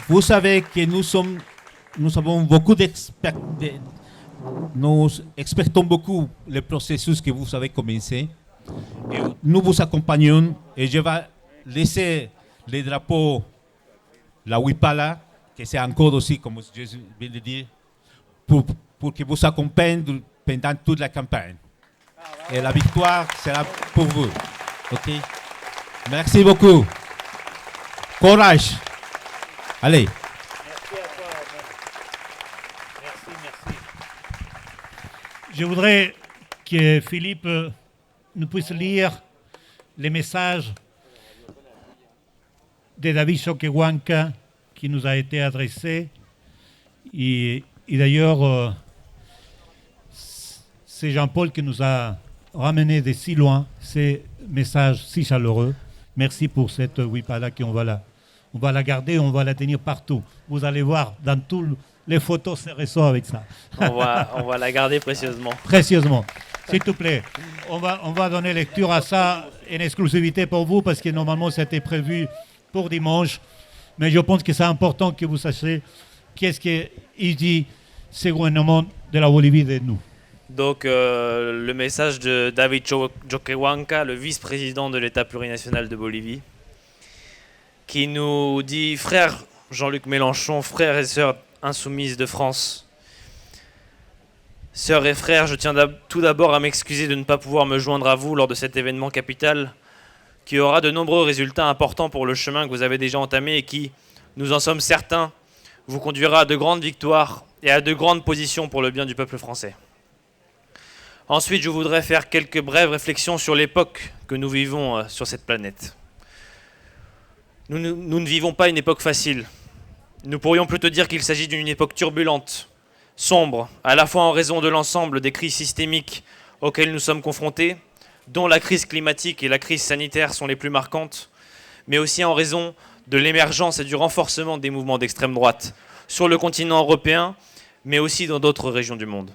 vous savez que nous avons beaucoup nous expectons beaucoup le processus que vous avez commencé. Et nous vous accompagnons et je vais laisser les drapeaux, la Wipala, que c'est un code aussi, comme je viens de dire, pour que vous accompagnez pendant toute la campagne. Et la victoire sera pour vous. Ok? Merci beaucoup. Courage. Allez. Merci à toi. Merci. Je voudrais que Philippe nous puisse lire les messages de David Choquehuanca qui nous a été adressé. Et d'ailleurs, c'est Jean-Paul qui nous a ramené de si loin ces messages si chaleureux. Merci pour cette Wipala qu'on va la garder, on va la tenir partout. Vous allez voir dans toutes les photos, c'est réseau avec ça. On va la garder précieusement. Précieusement. S'il te plaît, on va donner lecture à ça en exclusivité pour vous parce que normalement c'était prévu pour dimanche. Mais je pense que c'est important que vous sachiez qu'est-ce qu'il dit ce gouvernement de la Bolivie de nous. Donc le message de David Choquehuanca, le vice-président de l'État plurinational de Bolivie, qui nous dit: frère Jean-Luc Mélenchon, frères et sœurs insoumises de France, sœurs et frères, je tiens tout d'abord à m'excuser de ne pas pouvoir me joindre à vous lors de cet événement capital qui aura de nombreux résultats importants pour le chemin que vous avez déjà entamé et qui, nous en sommes certains, vous conduira à de grandes victoires et à de grandes positions pour le bien du peuple français. Ensuite, je voudrais faire quelques brèves réflexions sur l'époque que nous vivons sur cette planète. Nous ne vivons pas une époque facile. Nous pourrions plutôt dire qu'il s'agit d'une époque turbulente, sombre, à la fois en raison de l'ensemble des crises systémiques auxquelles nous sommes confrontés, dont la crise climatique et la crise sanitaire sont les plus marquantes, mais aussi en raison de l'émergence et du renforcement des mouvements d'extrême droite sur le continent européen, mais aussi dans d'autres régions du monde.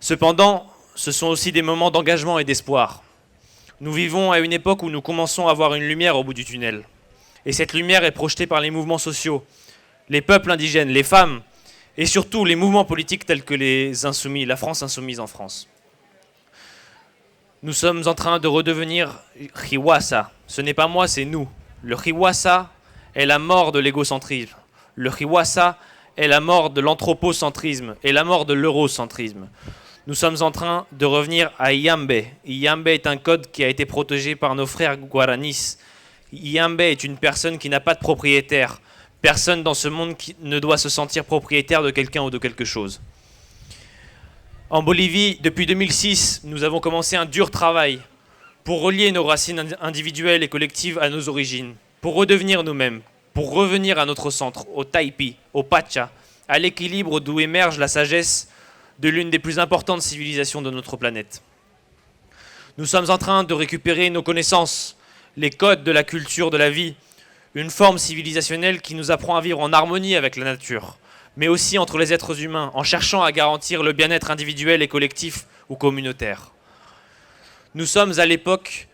Cependant, ce sont aussi des moments d'engagement et d'espoir. Nous vivons à une époque où nous commençons à voir une lumière au bout du tunnel. Et cette lumière est projetée par les mouvements sociaux, les peuples indigènes, les femmes, et surtout les mouvements politiques tels que les Insoumis, la France insoumise en France. Nous sommes en train de redevenir Hiwasa. Ce n'est pas moi, c'est nous. Le Hiwasa est la mort de l'égocentrisme. Le Hiwasa est la mort de l'anthropocentrisme et la mort de l'eurocentrisme. Nous sommes en train de revenir à Iyambe. Iyambe est un code qui a été protégé par nos frères Guaranis. Iyambe est une personne qui n'a pas de propriétaire. Personne dans ce monde qui ne doit se sentir propriétaire de quelqu'un ou de quelque chose. En Bolivie, depuis 2006, nous avons commencé un dur travail pour relier nos racines individuelles et collectives à nos origines, pour redevenir nous-mêmes, pour revenir à notre centre, au Taipi, au Pacha, à l'équilibre d'où émerge la sagesse de l'une des plus importantes civilisations de notre planète. Nous sommes en train de récupérer nos connaissances, les codes de la culture de la vie, une forme civilisationnelle qui nous apprend à vivre en harmonie avec la nature, mais aussi entre les êtres humains, en cherchant à garantir le bien-être individuel et collectif ou communautaire. Nous sommes à l'époque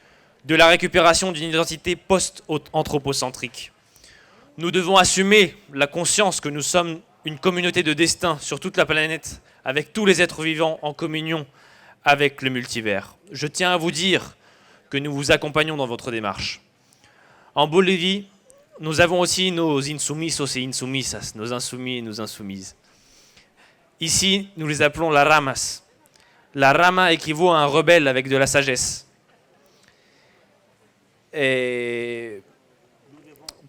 de la récupération d'une identité post-anthropocentrique. Nous devons assumer la conscience que nous sommes une communauté de destin sur toute la planète, avec tous les êtres vivants en communion avec le multivers. Je tiens à vous dire que nous vous accompagnons dans votre démarche. En Bolivie, nous avons aussi nos insumisos et insumisas, nos insoumis et nos insoumises. Ici, nous les appelons la ramas. La rama équivaut à un rebelle avec de la sagesse.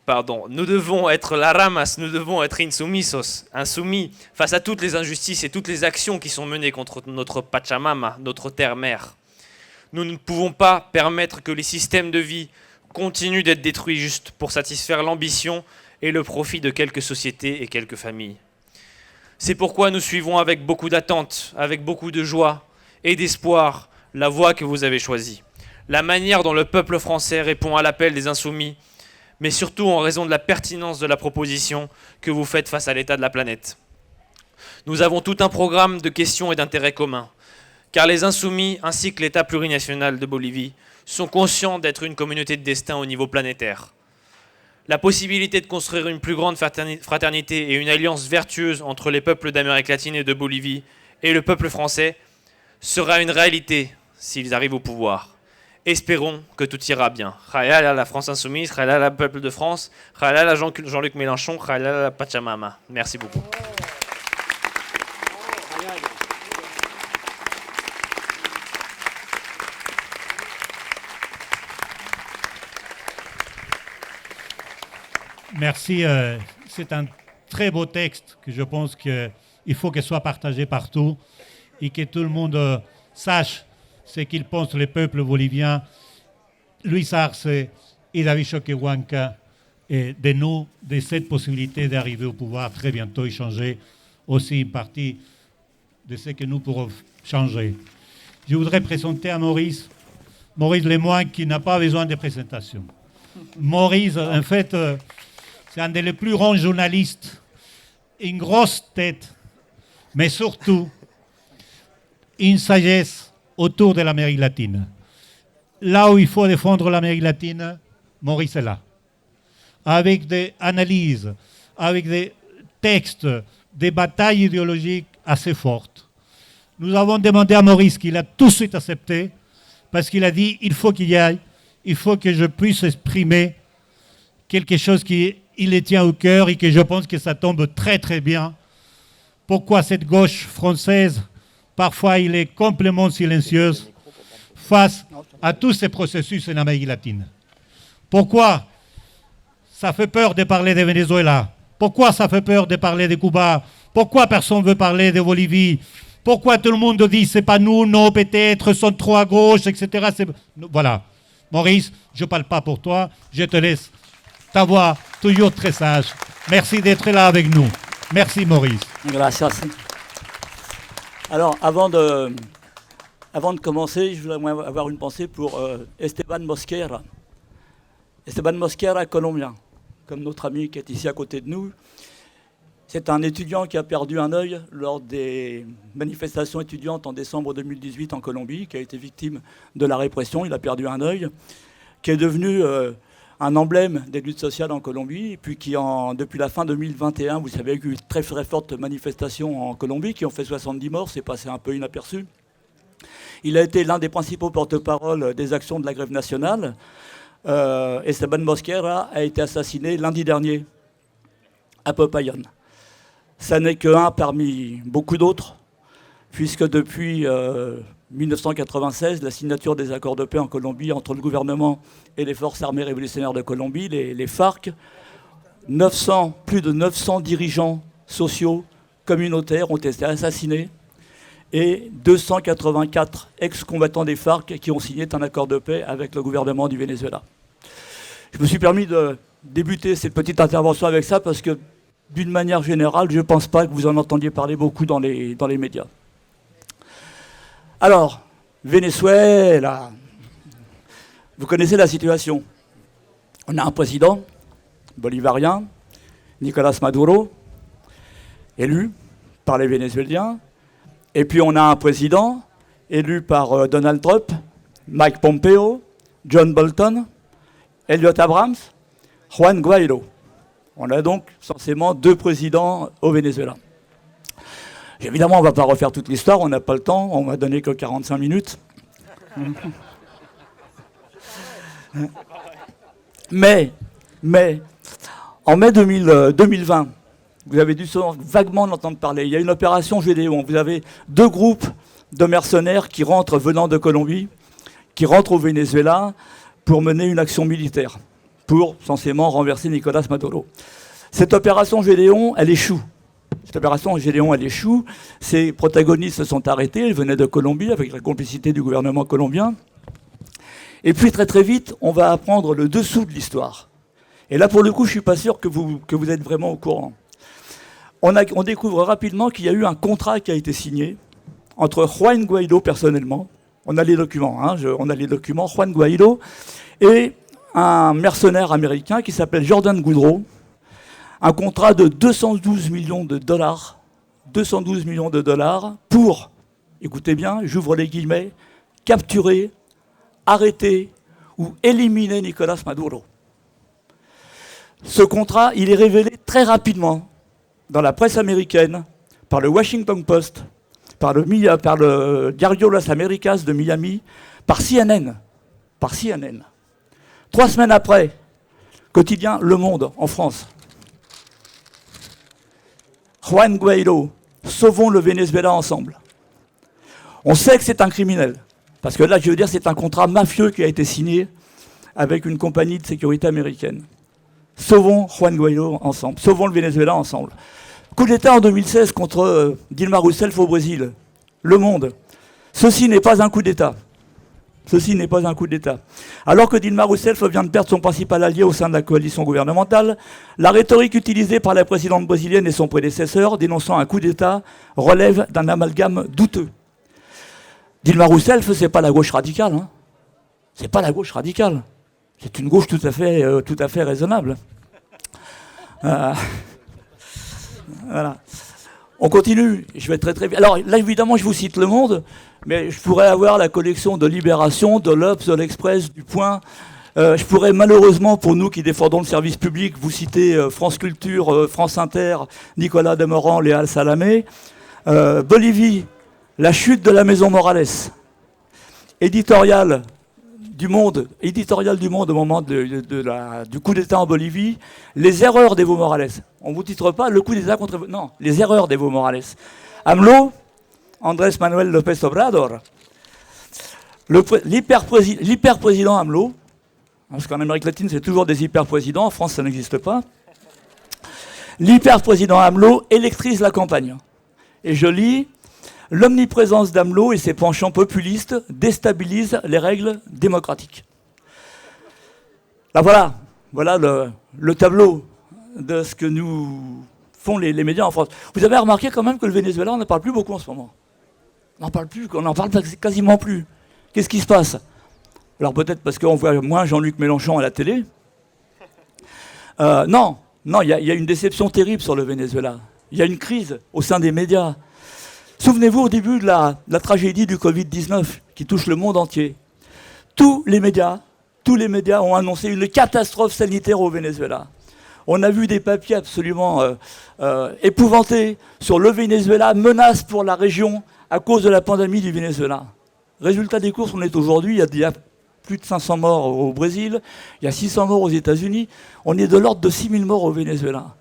Nous devons être la ramas, nous devons être insumisos, insoumis, face à toutes les injustices et toutes les actions qui sont menées contre notre Pachamama, notre terre-mère. Nous ne pouvons pas permettre que les systèmes de vie continuent d'être détruits juste pour satisfaire l'ambition et le profit de quelques sociétés et quelques familles. C'est pourquoi nous suivons avec beaucoup d'attente, avec beaucoup de joie et d'espoir la voie que vous avez choisie, la manière dont le peuple français répond à l'appel des insoumis, mais surtout en raison de la pertinence de la proposition que vous faites face à l'état de la planète. Nous avons tout un programme de questions et d'intérêts communs, car les insoumis ainsi que l'État plurinational de Bolivie sont conscients d'être une communauté de destin au niveau planétaire. La possibilité de construire une plus grande fraternité et une alliance vertueuse entre les peuples d'Amérique latine et de Bolivie et le peuple français sera une réalité s'ils arrivent au pouvoir. Espérons que tout ira bien. Khalala la France insoumise, khalala le peuple de France, khalala Jean-Luc Mélenchon, khalala la Pachamama. Merci beaucoup. Merci. C'est un très beau texte que je pense qu'il faut qu'il soit partagé partout et que tout le monde sache ce qu'il pense les peuples boliviens, Luis Arce et David Choquehuanca, et de nous, de cette possibilité d'arriver au pouvoir très bientôt et changer aussi une partie de ce que nous pourrons changer. Je voudrais présenter à Maurice Lemoine qui n'a pas besoin de présentation. Maurice, en fait, c'est un des plus grands journalistes, une grosse tête, mais surtout une sagesse autour de l'Amérique latine. Là où il faut défendre l'Amérique latine, Maurice est là. Avec des analyses, avec des textes, des batailles idéologiques assez fortes. Nous avons demandé à Maurice, qu'il a tout de suite accepté, parce qu'il a dit, il faut qu'il y aille, il faut que je puisse exprimer quelque chose qui il les tient au cœur et que je pense que ça tombe très très bien. Pourquoi cette gauche française, parfois il est complètement silencieuse face à tous ces processus en Amérique latine. Pourquoi ça fait peur de parler de Venezuela? Pourquoi ça fait peur de parler de Cuba? Pourquoi personne ne veut parler de Bolivie? Pourquoi tout le monde dit c'est pas nous, non, peut-être, sont trop à gauche, etc. Voilà. Maurice, je ne parle pas pour toi, je te laisse ta voix toujours très sage. Merci d'être là avec nous. Merci Maurice. Gracias. Alors, avant de commencer, je voudrais avoir une pensée pour Esteban Mosquera. Esteban Mosquera, colombien, comme notre ami qui est ici à côté de nous. C'est un étudiant qui a perdu un œil lors des manifestations étudiantes en décembre 2018 en Colombie, qui a été victime de la répression. Il a perdu un œil, qui est devenu un emblème des luttes sociales en Colombie, et puis qui, depuis la fin 2021, vous savez, il y a eu très très fortes manifestations en Colombie qui ont fait 70 morts, c'est passé un peu inaperçu. Il a été l'un des principaux porte-parole des actions de la grève nationale. Esteban Mosquera a été assassiné lundi dernier à Popayán. Ça n'est qu'un parmi beaucoup d'autres, puisque depuis 1996, la signature des accords de paix en Colombie entre le gouvernement et les forces armées révolutionnaires de Colombie, les FARC, plus de 900 dirigeants sociaux communautaires ont été assassinés et 284 ex-combattants des FARC qui ont signé un accord de paix avec le gouvernement du Venezuela. Je me suis permis de débuter cette petite intervention avec ça parce que, d'une manière générale, je ne pense pas que vous en entendiez parler beaucoup dans les médias. Alors, Venezuela, vous connaissez la situation. On a un président bolivarien, Nicolás Maduro, élu par les Vénézuéliens. Et puis on a un président élu par Donald Trump, Mike Pompeo, John Bolton, Elliot Abrams, Juan Guaidó. On a donc censément 2 présidents au Venezuela. Évidemment, on ne va pas refaire toute l'histoire, on n'a pas le temps, on m'a donné que 45 minutes. Mais, en mai 2020, vous avez dû vaguement en entendre parler, il y a une opération Gédéon. Vous avez 2 groupes de mercenaires qui rentrent venant de Colombie, qui rentrent au Venezuela pour mener une action militaire, pour censément renverser Nicolás Maduro. Cette opération Gédéon, elle échoue. Cette opération Gédéon, elle échoue. Ses protagonistes se sont arrêtés, ils venaient de Colombie avec la complicité du gouvernement colombien. Et puis très très vite, on va apprendre le dessous de l'histoire. Et là, pour le coup, je ne suis pas sûr que vous êtes vraiment au courant. On découvre rapidement qu'il y a eu un contrat qui a été signé entre Juan Guaidó personnellement, on a les documents, Juan Guaidó, et un mercenaire américain qui s'appelle Jordan Goudreau, un contrat de 212 millions de dollars pour, écoutez bien, j'ouvre les guillemets, capturer, arrêter ou éliminer Nicolás Maduro. Ce contrat, il est révélé très rapidement dans la presse américaine, par le Washington Post, par le Diario Las Americas de Miami, par CNN. 3 semaines après, quotidien Le Monde en France. Juan Guaidó, sauvons le Venezuela ensemble. On sait que c'est un criminel, parce que là, je veux dire, c'est un contrat mafieux qui a été signé avec une compagnie de sécurité américaine. Sauvons Juan Guaidó ensemble, sauvons le Venezuela ensemble. Coup d'État en 2016 contre Dilma Rousseff au Brésil. Le Monde. Ceci n'est pas un coup d'État. Alors que Dilma Rousseff vient de perdre son principal allié au sein de la coalition gouvernementale, la rhétorique utilisée par la présidente brésilienne et son prédécesseur, dénonçant un coup d'État, relève d'un amalgame douteux. Dilma Rousseff, c'est pas la gauche radicale. Hein. C'est pas la gauche radicale. C'est une gauche tout à fait raisonnable. Voilà. On continue, je vais très très vite. Alors là, évidemment, je vous cite Le Monde, mais je pourrais avoir la collection de Libération, de l'Obs, de l'Express, du Point. Je pourrais malheureusement, pour nous qui défendons le service public, vous citer France Culture, France Inter, Nicolas Demorand, Léal Salamé. Bolivie, la chute de la maison Morales. Éditorial du Monde au moment du coup d'État en Bolivie, les erreurs d'Evo Morales. On ne vous titre pas le coup d'État contre... Non, les erreurs d'Evo Morales. AMLO, Andrés Manuel López Obrador, l'hyper-président AMLO, parce qu'en Amérique latine c'est toujours des hyper-présidents, en France ça n'existe pas. L'hyper-président AMLO électrise la campagne. Et je lis... L'omniprésence d'AMLO et ses penchants populistes déstabilisent les règles démocratiques. Là voilà le tableau de ce que nous font les médias en France. Vous avez remarqué quand même que le Venezuela, on n'en parle plus beaucoup en ce moment. On n'en parle quasiment plus. Qu'est-ce qui se passe? Alors peut-être parce qu'on voit moins Jean-Luc Mélenchon à la télé. Non, il y a une déception terrible sur le Venezuela. Il y a une crise au sein des médias. Souvenez-vous au début de la tragédie du Covid-19 qui touche le monde entier. Tous les médias tous les médias ont annoncé une catastrophe sanitaire au Venezuela. On a vu des papiers absolument épouvantés sur le Venezuela, menace pour la région à cause de la pandémie du Venezuela. Résultat des courses, on est aujourd'hui, il y a plus de 500 morts au Brésil, il y a 600 morts aux États-Unis, on est de l'ordre de 6000 morts au Venezuela.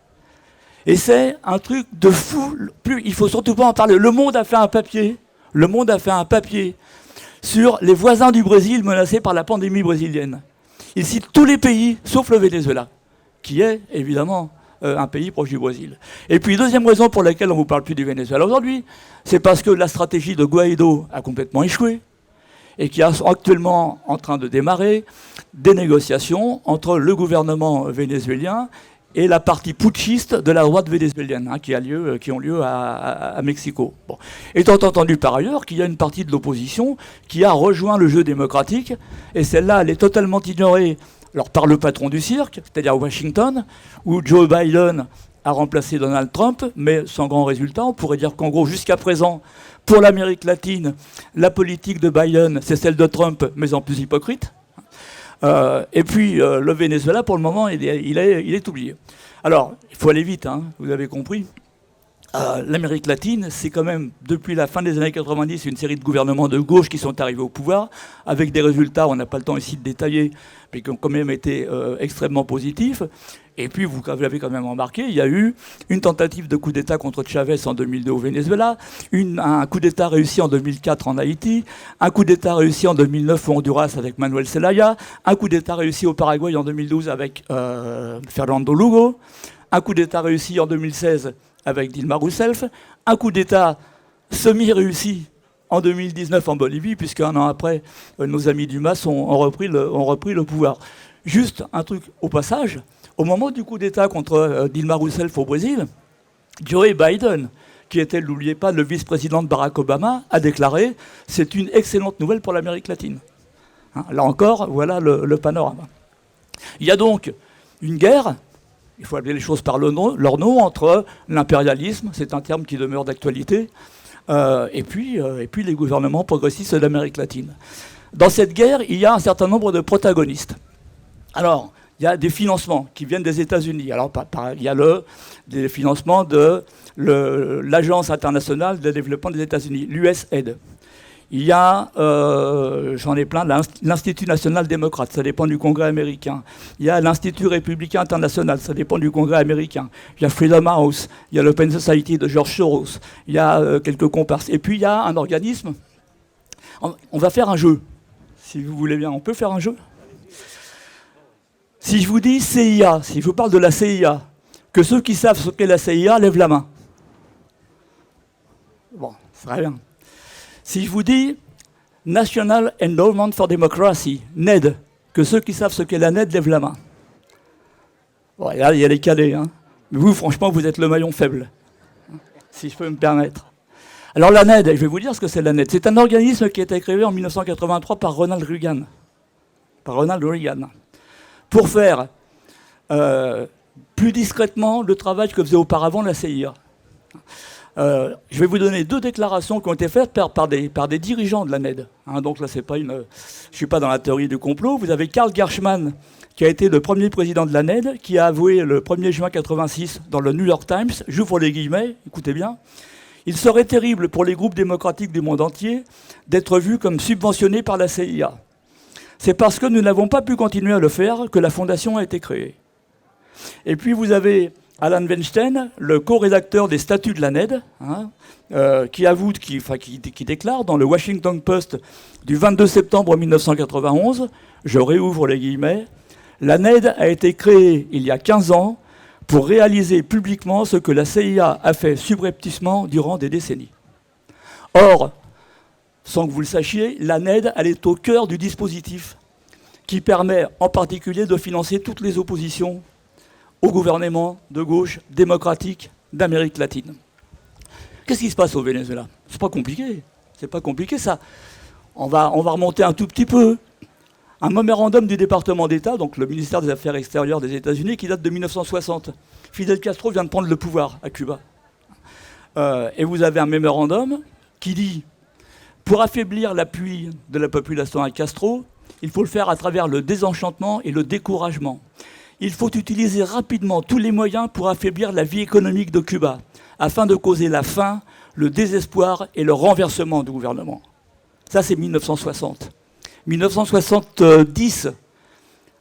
Et c'est un truc de fou, il ne faut surtout pas en parler. Le Monde a fait un papier sur les voisins du Brésil menacés par la pandémie brésilienne. Il cite tous les pays, sauf le Venezuela, qui est évidemment un pays proche du Brésil. Et puis, deuxième raison pour laquelle on ne vous parle plus du Venezuela aujourd'hui, c'est parce que la stratégie de Guaido a complètement échoué et qu'il y a actuellement en train de démarrer des négociations entre le gouvernement vénézuélien et la partie putschiste de la droite vénézuélienne, qui ont lieu à Mexico. Bon. Étant entendu par ailleurs qu'il y a une partie de l'opposition qui a rejoint le jeu démocratique, et celle-là, elle est totalement ignorée par le patron du cirque, c'est-à-dire Washington, où Joe Biden a remplacé Donald Trump, mais sans grand résultat. On pourrait dire qu'en gros, jusqu'à présent, pour l'Amérique latine, la politique de Biden, c'est celle de Trump, mais en plus hypocrite. Et puis, le Venezuela, pour le moment, il est oublié. Alors, il faut aller vite, hein, vous avez compris. L'Amérique latine, c'est quand même, depuis la fin des années 90, une série de gouvernements de gauche qui sont arrivés au pouvoir, avec des résultats, on n'a pas le temps ici de détailler, mais qui ont quand même été extrêmement positifs. Et puis, vous l'avez quand même remarqué, il y a eu une tentative de coup d'État contre Chavez en 2002 au Venezuela, un coup d'État réussi en 2004 en Haïti, un coup d'État réussi en 2009 au Honduras avec Manuel Zelaya, un coup d'État réussi au Paraguay en 2012 avec Fernando Lugo, un coup d'État réussi en 2016 avec Dilma Rousseff, un coup d'État semi-réussi en 2019 en Bolivie, puisqu'un an après, nos amis du MAS ont repris le pouvoir. Juste un truc au passage, au moment du coup d'État contre Dilma Rousseff au Brésil, Joe Biden, qui était, n'oubliez pas, le vice-président de Barack Obama, a déclaré « c'est une excellente nouvelle pour l'Amérique latine ». Hein, là encore, voilà le panorama. Il y a donc une guerre, il faut appeler les choses par leur nom, entre l'impérialisme, c'est un terme qui demeure d'actualité, et puis les gouvernements progressistes de l'Amérique latine. Dans cette guerre, il y a un certain nombre de protagonistes. Alors, il y a des financements qui viennent des États-Unis. Alors, il y a des financements de l'Agence internationale de développement des États-Unis, l'USAID. Il y a, j'en ai plein, l'Institut national démocrate, ça dépend du Congrès américain. Il y a l'Institut républicain international, ça dépend du Congrès américain. Il y a Freedom House, il y a l'Open Society de George Soros, il y a quelques comparses. Et puis il y a un organisme. On va faire un jeu, si vous voulez bien. On peut faire un jeu ? Si je vous dis CIA, si je vous parle de la CIA, que ceux qui savent ce qu'est la CIA lèvent la main. Bon, ça serait bien. Si je vous dis National Endowment for Democracy, NED, que ceux qui savent ce qu'est la NED lèvent la main. Bon, là, il y a les cadets, hein. Mais vous, franchement, vous êtes le maillon faible, si je peux me permettre. Alors la NED, je vais vous dire ce que c'est la NED. C'est un organisme qui a été créé en 1983 par Ronald Reagan. Pour faire plus discrètement le travail que faisait auparavant la CIA. Je vais vous donner deux déclarations qui ont été faites par des dirigeants de la NED. Hein, donc là, je ne suis pas dans la théorie du complot. Vous avez Karl Gershman, qui a été le premier président de la NED, qui a avoué le 1er juin 1986 dans le New York Times, j'ouvre les guillemets, écoutez bien, « Il serait terrible pour les groupes démocratiques du monde entier d'être vus comme subventionnés par la CIA. C'est parce que nous n'avons pas pu continuer à le faire que la fondation a été créée. » Et puis vous avez Alan Weinstein, le co-rédacteur des statuts de la NED, hein, qui déclare dans le Washington Post du 22 septembre 1991, je réouvre les guillemets, « La NED a été créée il y a 15 ans pour réaliser publiquement ce que la CIA a fait subrepticement durant des décennies. » Or, sans que vous le sachiez, la NED, elle est au cœur du dispositif qui permet en particulier de financer toutes les oppositions au gouvernement de gauche démocratique d'Amérique latine. Qu'est-ce qui se passe au Venezuela ? C'est pas compliqué ça. On va remonter un tout petit peu. Un mémorandum du département d'État, donc le ministère des Affaires extérieures des États-Unis, qui date de 1960. Fidel Castro vient de prendre le pouvoir à Cuba. Et vous avez un mémorandum qui dit, pour affaiblir l'appui de la population à Castro, Il faut le faire à travers le désenchantement et le découragement. Il faut utiliser rapidement tous les moyens pour affaiblir la vie économique de Cuba, afin de causer la faim, le désespoir et le renversement du gouvernement. Ça, c'est 1960. 1970,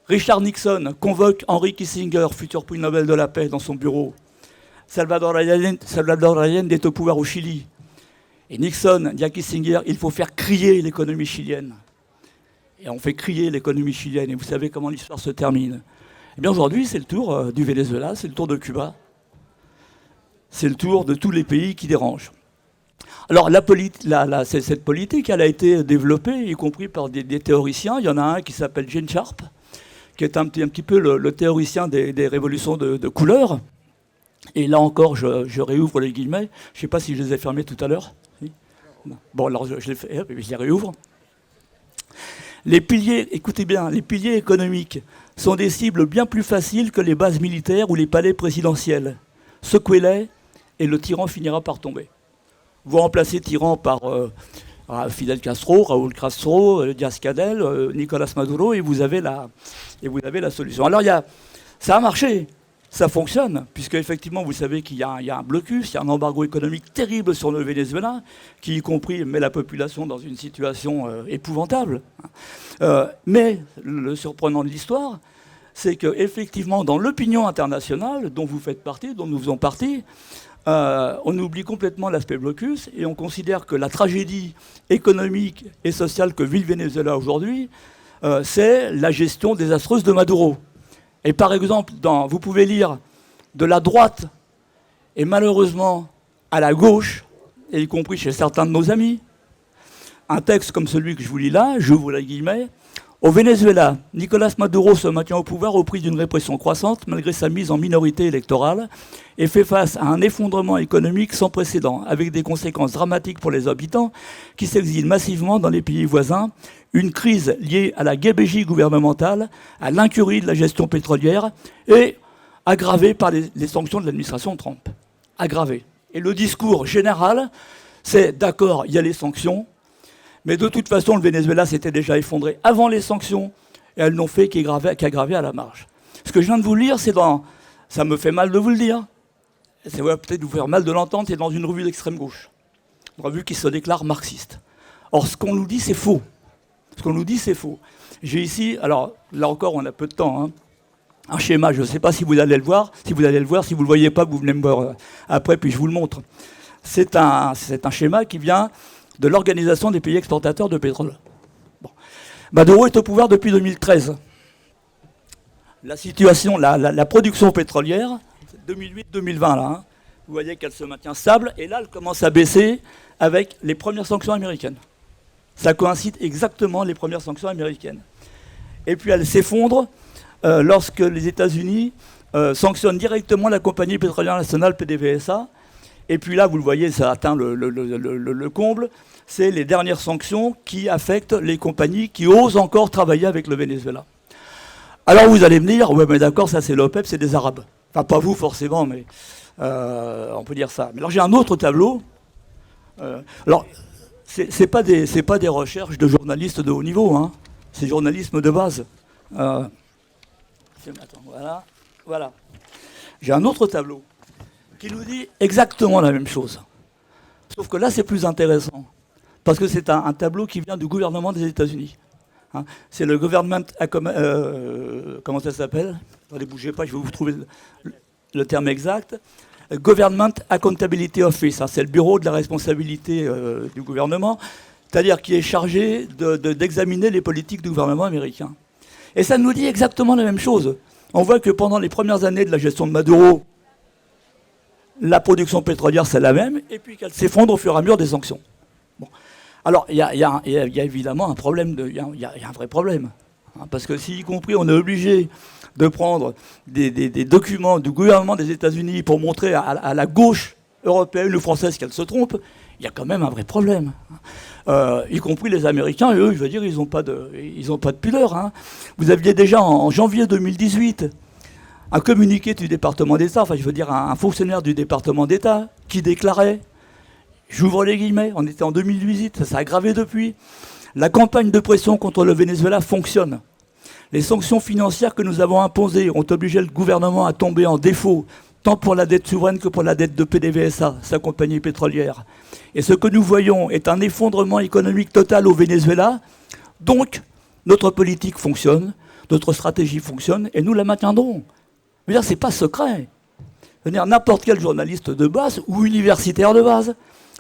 Richard Nixon convoque Henry Kissinger, futur prix Nobel de la paix, dans son bureau. Salvador Allende est au pouvoir au Chili. Et Nixon dit à Kissinger, il faut faire crier l'économie chilienne. Et on fait crier l'économie chilienne. Et vous savez comment l'histoire se termine. Eh bien aujourd'hui, c'est le tour du Venezuela, c'est le tour de Cuba. C'est le tour de tous les pays qui dérangent. Alors cette politique, elle a été développée, y compris par des théoriciens. Il y en a un qui s'appelle Gene Sharp, qui est un petit peu le théoricien des révolutions de couleur. Et là encore, je réouvre les guillemets. Je ne sais pas si je les ai fermés tout à l'heure. Bon, alors je les réouvre. Les piliers, écoutez bien, les piliers économiques sont des cibles bien plus faciles que les bases militaires ou les palais présidentiels. Secouez-les et le tyran finira par tomber. Vous remplacez tyran par Fidel Castro, Raúl Castro, Díaz-Canel, Nicolás Maduro, et vous avez la solution. Alors ça a marché, ça fonctionne, puisque effectivement vous savez qu'il y a un blocus, il y a un embargo économique terrible sur le Venezuela, qui y compris met la population dans une situation épouvantable. Mais le surprenant de l'histoire, c'est qu'effectivement dans l'opinion internationale, dont vous faites partie, dont nous faisons partie, on oublie complètement l'aspect blocus et on considère que la tragédie économique et sociale que vit le Venezuela aujourd'hui, c'est la gestion désastreuse de Maduro. Et par exemple, vous pouvez lire de la droite et malheureusement à la gauche, et y compris chez certains de nos amis, un texte comme celui que je vous lis là, j'ouvre les guillemets. Au Venezuela, Nicolás Maduro se maintient au pouvoir au prix d'une répression croissante malgré sa mise en minorité électorale et fait face à un effondrement économique sans précédent avec des conséquences dramatiques pour les habitants qui s'exilent massivement dans les pays voisins, une crise liée à la gabegie gouvernementale, à l'incurie de la gestion pétrolière et aggravée par les sanctions de l'administration Trump. Aggravée. Et le discours général, c'est d'accord, il y a les sanctions, mais de toute façon, le Venezuela s'était déjà effondré avant les sanctions et elles n'ont fait qu'aggraver à la marge. Ce que je viens de vous lire, ça me fait mal de vous le dire, ça va peut-être vous faire mal de l'entendre, c'est dans une revue d'extrême gauche, une revue qui se déclare marxiste. Or, ce qu'on nous dit, c'est faux. Ce qu'on nous dit, c'est faux. J'ai ici, alors là encore, on a peu de temps, un schéma, je ne sais pas si vous allez le voir, si vous ne le voyez pas, vous venez me voir après, puis je vous le montre. C'est un schéma qui vient de l'Organisation des pays exportateurs de pétrole. Bon. Maduro est au pouvoir depuis 2013. La situation, la production pétrolière, 2008-2020 là, vous voyez qu'elle se maintient stable, et là elle commence à baisser avec les premières sanctions américaines. Ça coïncide exactement les premières sanctions américaines. Et puis elle s'effondre lorsque les États-Unis sanctionnent directement la compagnie pétrolière nationale PDVSA. Et puis là, vous le voyez, ça atteint le comble. C'est les dernières sanctions qui affectent les compagnies qui osent encore travailler avec le Venezuela. Alors vous allez me dire, ouais mais d'accord, ça c'est l'OPEP, c'est des Arabes. Enfin pas vous forcément, mais on peut dire ça. Mais alors j'ai un autre tableau. Alors c'est pas des recherches de journalistes de haut niveau, hein. C'est journalisme de base. Attends, voilà. J'ai un autre tableau qui nous dit exactement la même chose. Sauf que là, c'est plus intéressant. Parce que c'est un tableau qui vient du gouvernement des États-Unis. Hein, c'est le Government... comment ça s'appelle? Attendez, bougez pas, je vais vous trouver le terme exact. Government Accountability Office. Hein, c'est le bureau de la responsabilité du gouvernement. C'est-à-dire qui est chargé d'examiner les politiques du gouvernement américain. Et ça nous dit exactement la même chose. On voit que pendant les premières années de la gestion de Maduro, la production pétrolière, c'est la même, et puis qu'elle s'effondre au fur et à mesure des sanctions. Bon. Alors, il y a évidemment un problème, il y a un vrai problème. Hein, parce que si, y compris, on est obligé de prendre des documents du gouvernement des États-Unis pour montrer à la gauche européenne ou française qu'elle se trompe, il y a quand même un vrai problème. Y compris les Américains, et eux, je veux dire, ils n'ont pas de pudeur. Hein. Vous aviez déjà en janvier 2018 un communiqué du département d'État, enfin je veux dire un fonctionnaire du département d'État qui déclarait, j'ouvre les guillemets, on était en 2018, ça s'est aggravé depuis, La campagne de pression contre le Venezuela fonctionne. Les sanctions financières que nous avons imposées ont obligé le gouvernement à tomber en défaut, tant pour la dette souveraine que pour la dette de PDVSA, sa compagnie pétrolière. Et ce que nous voyons est un effondrement économique total au Venezuela. Donc, notre politique fonctionne, notre stratégie fonctionne, et nous la maintiendrons. Je veux dire, c'est pas secret. Je veux dire, n'importe quel journaliste de base ou universitaire de base,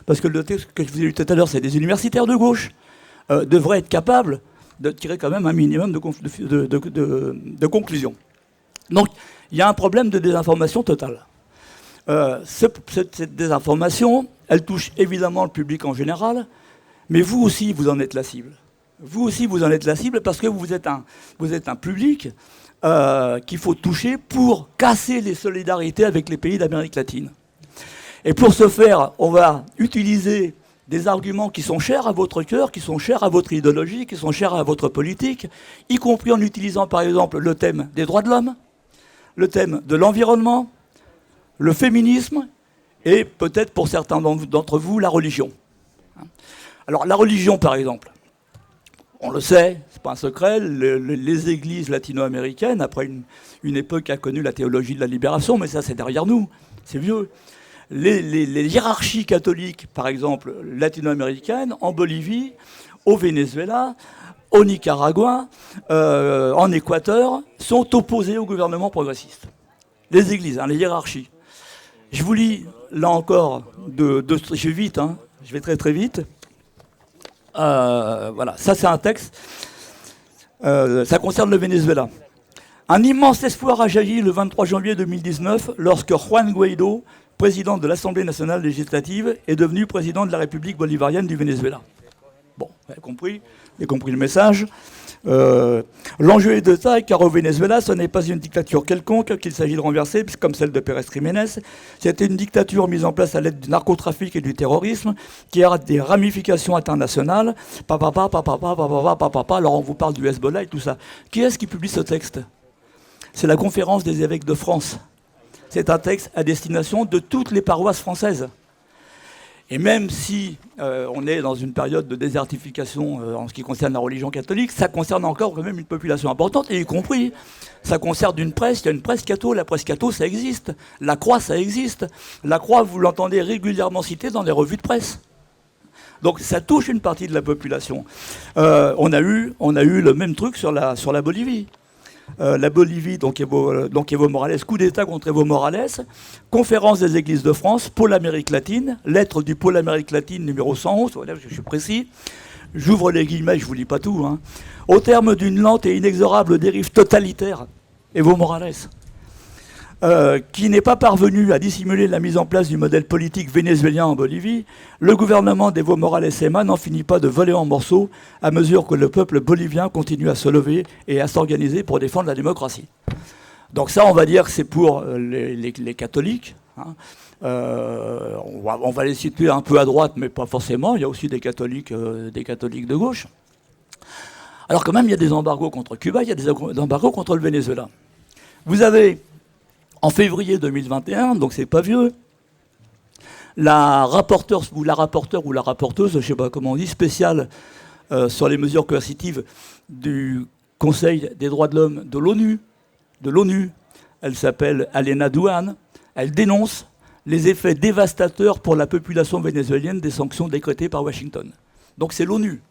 parce que le texte que je vous ai lu tout à l'heure, c'est des universitaires de gauche, devrait être capable de tirer quand même un minimum de conclusions. Donc, il y a un problème de désinformation totale. Cette désinformation, elle touche évidemment le public en général, mais vous aussi, vous en êtes la cible. Vous aussi, vous en êtes la cible parce que vous êtes un public qu'il faut toucher pour casser les solidarités avec les pays d'Amérique latine. Et pour ce faire, on va utiliser des arguments qui sont chers à votre cœur, qui sont chers à votre idéologie, qui sont chers à votre politique, y compris en utilisant par exemple le thème des droits de l'homme, le thème de l'environnement, le féminisme et peut-être pour certains d'entre vous la religion. Alors la religion par exemple, on le sait, c'est pas un secret, les églises latino-américaines, après une époque qui a connu la théologie de la libération, mais ça c'est derrière nous, c'est vieux. Les hiérarchies catholiques, par exemple, latino-américaines, en Bolivie, au Venezuela, au Nicaragua, en Équateur, sont opposées au gouvernement progressiste. Les églises, les hiérarchies. Je vous lis, là encore, je vais vite, je vais très très vite. Voilà, ça c'est un texte. Ça concerne le Venezuela. Un immense espoir a jailli le 23 janvier 2019 lorsque Juan Guaidó, président de l'Assemblée nationale législative, est devenu président de la République bolivarienne du Venezuela. Bon, vous avez compris le message. L'enjeu est de taille, car au Venezuela, ce n'est pas une dictature quelconque qu'il s'agit de renverser, comme celle de Pérez Jiménez. C'était une dictature mise en place à l'aide du narcotrafic et du terrorisme, qui a des ramifications internationales. Alors on vous parle du Hezbollah et tout ça. Qui est-ce qui publie ce texte? C'est la Conférence des évêques de France. C'est un texte à destination de toutes les paroisses françaises. Et même si on est dans une période de désertification en ce qui concerne la religion catholique, ça concerne encore quand même une population importante, et y compris, ça concerne une presse, il y a une presse catho, la presse catho, ça existe. La Croix, ça existe. La Croix, vous l'entendez régulièrement citée dans les revues de presse. Donc ça touche une partie de la population. On a eu le même truc sur la Bolivie. La Bolivie, donc Evo Morales, coup d'État contre Evo Morales, conférence des églises de France, pôle Amérique latine, lettre du pôle Amérique latine numéro 111, voilà, je suis précis, j'ouvre les guillemets, je ne vous lis pas tout, au terme d'une lente et inexorable dérive totalitaire, Evo Morales, qui n'est pas parvenu à dissimuler la mise en place du modèle politique vénézuélien en Bolivie, le gouvernement d'Evo Morales Sema n'en finit pas de voler en morceaux à mesure que le peuple bolivien continue à se lever et à s'organiser pour défendre la démocratie. Donc ça, on va dire que c'est pour les catholiques. On va les situer un peu à droite, mais pas forcément. Il y a aussi des catholiques de gauche. Alors quand même, il y a des embargos contre Cuba, il y a des embargos contre le Venezuela. Vous avez... En février 2021, donc c'est pas vieux, la rapporteure ou la rapporteuse, je ne sais pas comment on dit, spéciale sur les mesures coercitives du Conseil des droits de l'homme de l'ONU, elle s'appelle Alena Douane, elle dénonce les effets dévastateurs pour la population vénézuélienne des sanctions décrétées par Washington. Donc c'est l'ONU,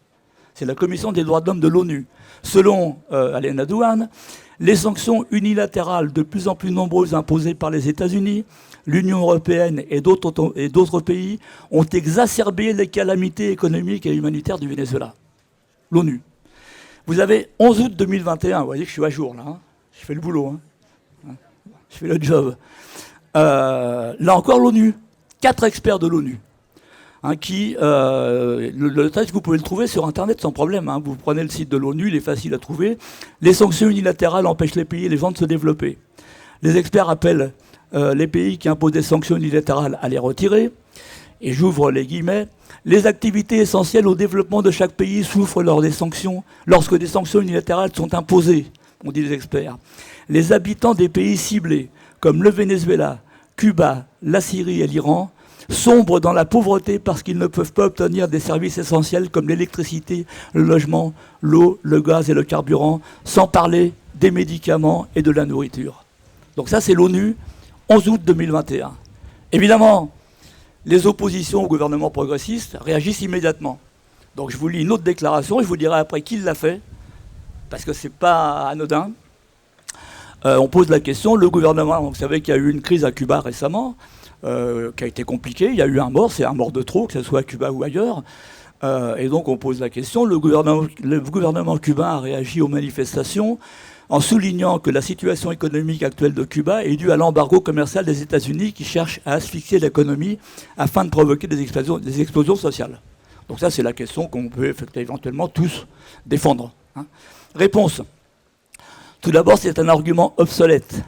c'est la Commission des droits de l'homme de l'ONU. Selon Alena Douane, les sanctions unilatérales de plus en plus nombreuses imposées par les États-Unis, l'Union européenne et d'autres pays ont exacerbé les calamités économiques et humanitaires du Venezuela. L'ONU. Vous avez 11 août 2021, vous voyez que je suis à jour là, je fais le boulot, je fais le job. Là encore l'ONU, 4 experts de l'ONU. Le texte, vous pouvez le trouver sur Internet sans problème. Vous prenez le site de l'ONU, il est facile à trouver. Les sanctions unilatérales empêchent les pays et les gens de se développer. Les experts appellent les pays qui imposent des sanctions unilatérales à les retirer. Et j'ouvre les guillemets. Les activités essentielles au développement de chaque pays souffrent lorsque des sanctions unilatérales sont imposées, ont dit les experts. Les habitants des pays ciblés, comme le Venezuela, Cuba, la Syrie et l'Iran, sombrent dans la pauvreté parce qu'ils ne peuvent pas obtenir des services essentiels comme l'électricité, le logement, l'eau, le gaz et le carburant, sans parler des médicaments et de la nourriture. Donc ça, c'est l'ONU, 11 août 2021. Évidemment, les oppositions au gouvernement progressiste réagissent immédiatement. Donc je vous lis une autre déclaration, et je vous dirai après qui l'a fait, parce que ce n'est pas anodin. On pose la question, le gouvernement, vous savez qu'il y a eu une crise à Cuba récemment, qui a été compliquée, il y a eu un mort, c'est un mort de trop, que ce soit à Cuba ou ailleurs. Et donc on pose la question, le gouvernement cubain a réagi aux manifestations en soulignant que la situation économique actuelle de Cuba est due à l'embargo commercial des États-Unis qui cherche à asphyxier l'économie afin de provoquer des explosions sociales. Donc ça, c'est la question qu'on peut éventuellement tous défendre. Réponse. Tout d'abord, c'est un argument obsolète,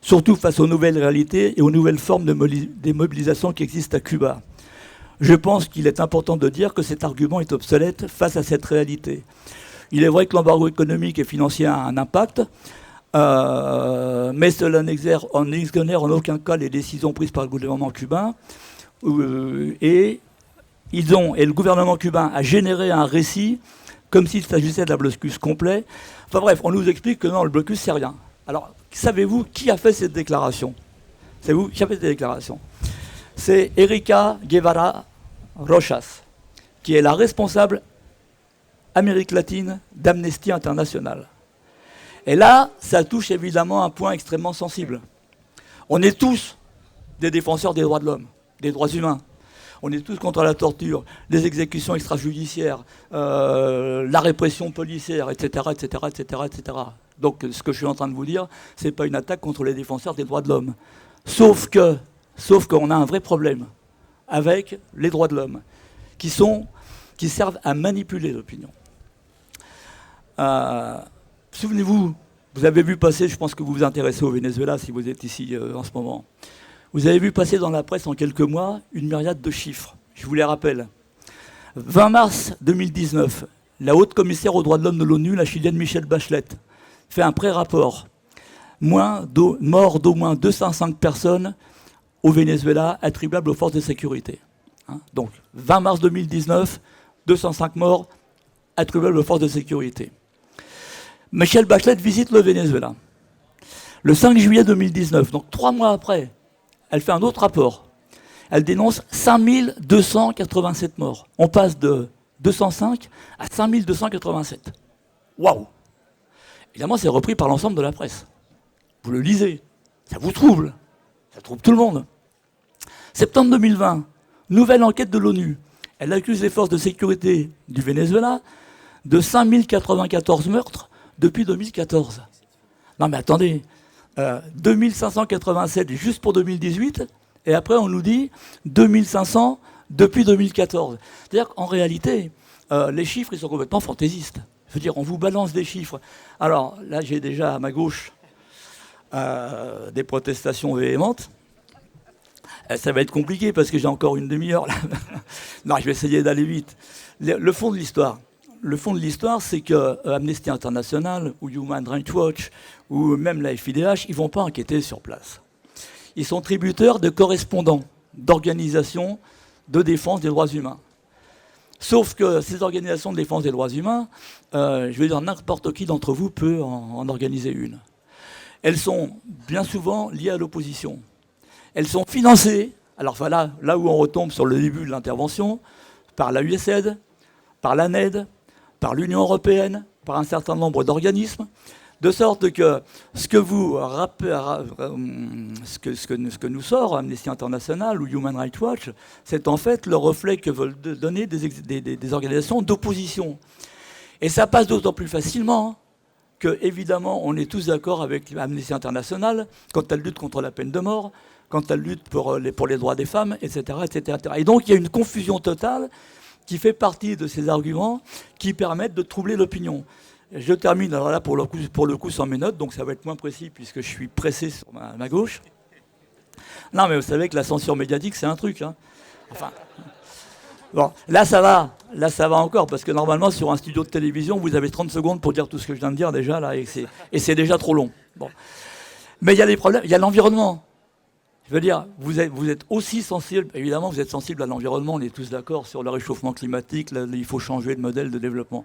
surtout face aux nouvelles réalités et aux nouvelles formes de mobilisation qui existent à Cuba. Je pense qu'il est important de dire que cet argument est obsolète face à cette réalité. Il est vrai que l'embargo économique et financier a un impact, mais cela n'exonère en aucun cas les décisions prises par le gouvernement cubain. Et le gouvernement cubain a généré un récit comme s'il s'agissait d'un blocus complet. Enfin bref, on nous explique que non, le blocus, c'est rien. Alors, savez-vous qui a fait cette déclaration? Savez-vous qui a fait cette déclaration? C'est Erika Guevara Rojas, qui est la responsable Amérique latine d'Amnesty International. Et là, ça touche évidemment un point extrêmement sensible. On est tous des défenseurs des droits de l'homme, des droits humains. On est tous contre la torture, les exécutions extrajudiciaires, la répression policière, etc., etc., etc., etc. Donc ce que je suis en train de vous dire, ce n'est pas une attaque contre les défenseurs des droits de l'homme. Sauf qu'on a un vrai problème avec les droits de l'homme, qui servent à manipuler l'opinion. Souvenez-vous, vous avez vu passer, je pense que vous vous intéressez au Venezuela si vous êtes ici en ce moment. Vous avez vu passer dans la presse en quelques mois une myriade de chiffres. Je vous les rappelle. 20 mars 2019, la haute commissaire aux droits de l'homme de l'ONU, la chilienne Michelle Bachelet, fait un pré-rapport. Mort d'au moins 205 personnes au Venezuela attribuables aux forces de sécurité. Donc, 20 mars 2019, 205 morts attribuables aux forces de sécurité. Michelle Bachelet visite le Venezuela. Le 5 juillet 2019, donc 3 mois après, elle fait un autre rapport. Elle dénonce 5287 morts. On passe de 205 à 5287. Waouh! Évidemment, c'est repris par l'ensemble de la presse. Vous le lisez, ça vous trouble, ça trouble tout le monde. Septembre 2020, nouvelle enquête de l'ONU. Elle accuse les forces de sécurité du Venezuela de 5094 meurtres depuis 2014. Non mais attendez, 2587 juste pour 2018, et après on nous dit 2500 depuis 2014. C'est-à-dire qu'en réalité, les chiffres, ils sont complètement fantaisistes. Je veux dire, on vous balance des chiffres. Alors là, j'ai déjà à ma gauche des protestations véhémentes. Ça va être compliqué parce que j'ai encore une demi-heure là. Non, je vais essayer d'aller vite. Le fond de l'histoire, c'est que Amnesty International ou Human Rights Watch ou même la FIDH, ils ne vont pas enquêter sur place. Ils sont tributaires de correspondants, d'organisations de défense des droits humains. Sauf que ces organisations de défense des droits humains, je veux dire, n'importe qui d'entre vous peut en organiser une. Elles sont bien souvent liées à l'opposition. Elles sont financées, alors voilà, là où on retombe sur le début de l'intervention, par la USAID, par la NED, par l'Union européenne, par un certain nombre d'organismes, de sorte que ce que nous sort Amnesty International ou Human Rights Watch, c'est en fait le reflet que veulent donner des organisations d'opposition. Et ça passe d'autant plus facilement que, évidemment, on est tous d'accord avec Amnesty International quand elle lutte contre la peine de mort, quand elle lutte pour les droits des femmes, etc., etc., etc. Et donc il y a une confusion totale qui fait partie de ces arguments qui permettent de troubler l'opinion. Je termine alors là pour le coup sans mes notes, donc ça va être moins précis puisque je suis pressé sur ma gauche. Non mais vous savez que la censure médiatique c'est un truc. Enfin, bon, là ça va encore parce que normalement sur un studio de télévision vous avez 30 secondes pour dire tout ce que je viens de dire déjà là et c'est déjà trop long. Bon. Mais il y a les problèmes, il y a l'environnement. Je veux dire, vous êtes aussi sensible, évidemment, vous êtes sensible à l'environnement, on est tous d'accord sur le réchauffement climatique, là, il faut changer de modèle de développement.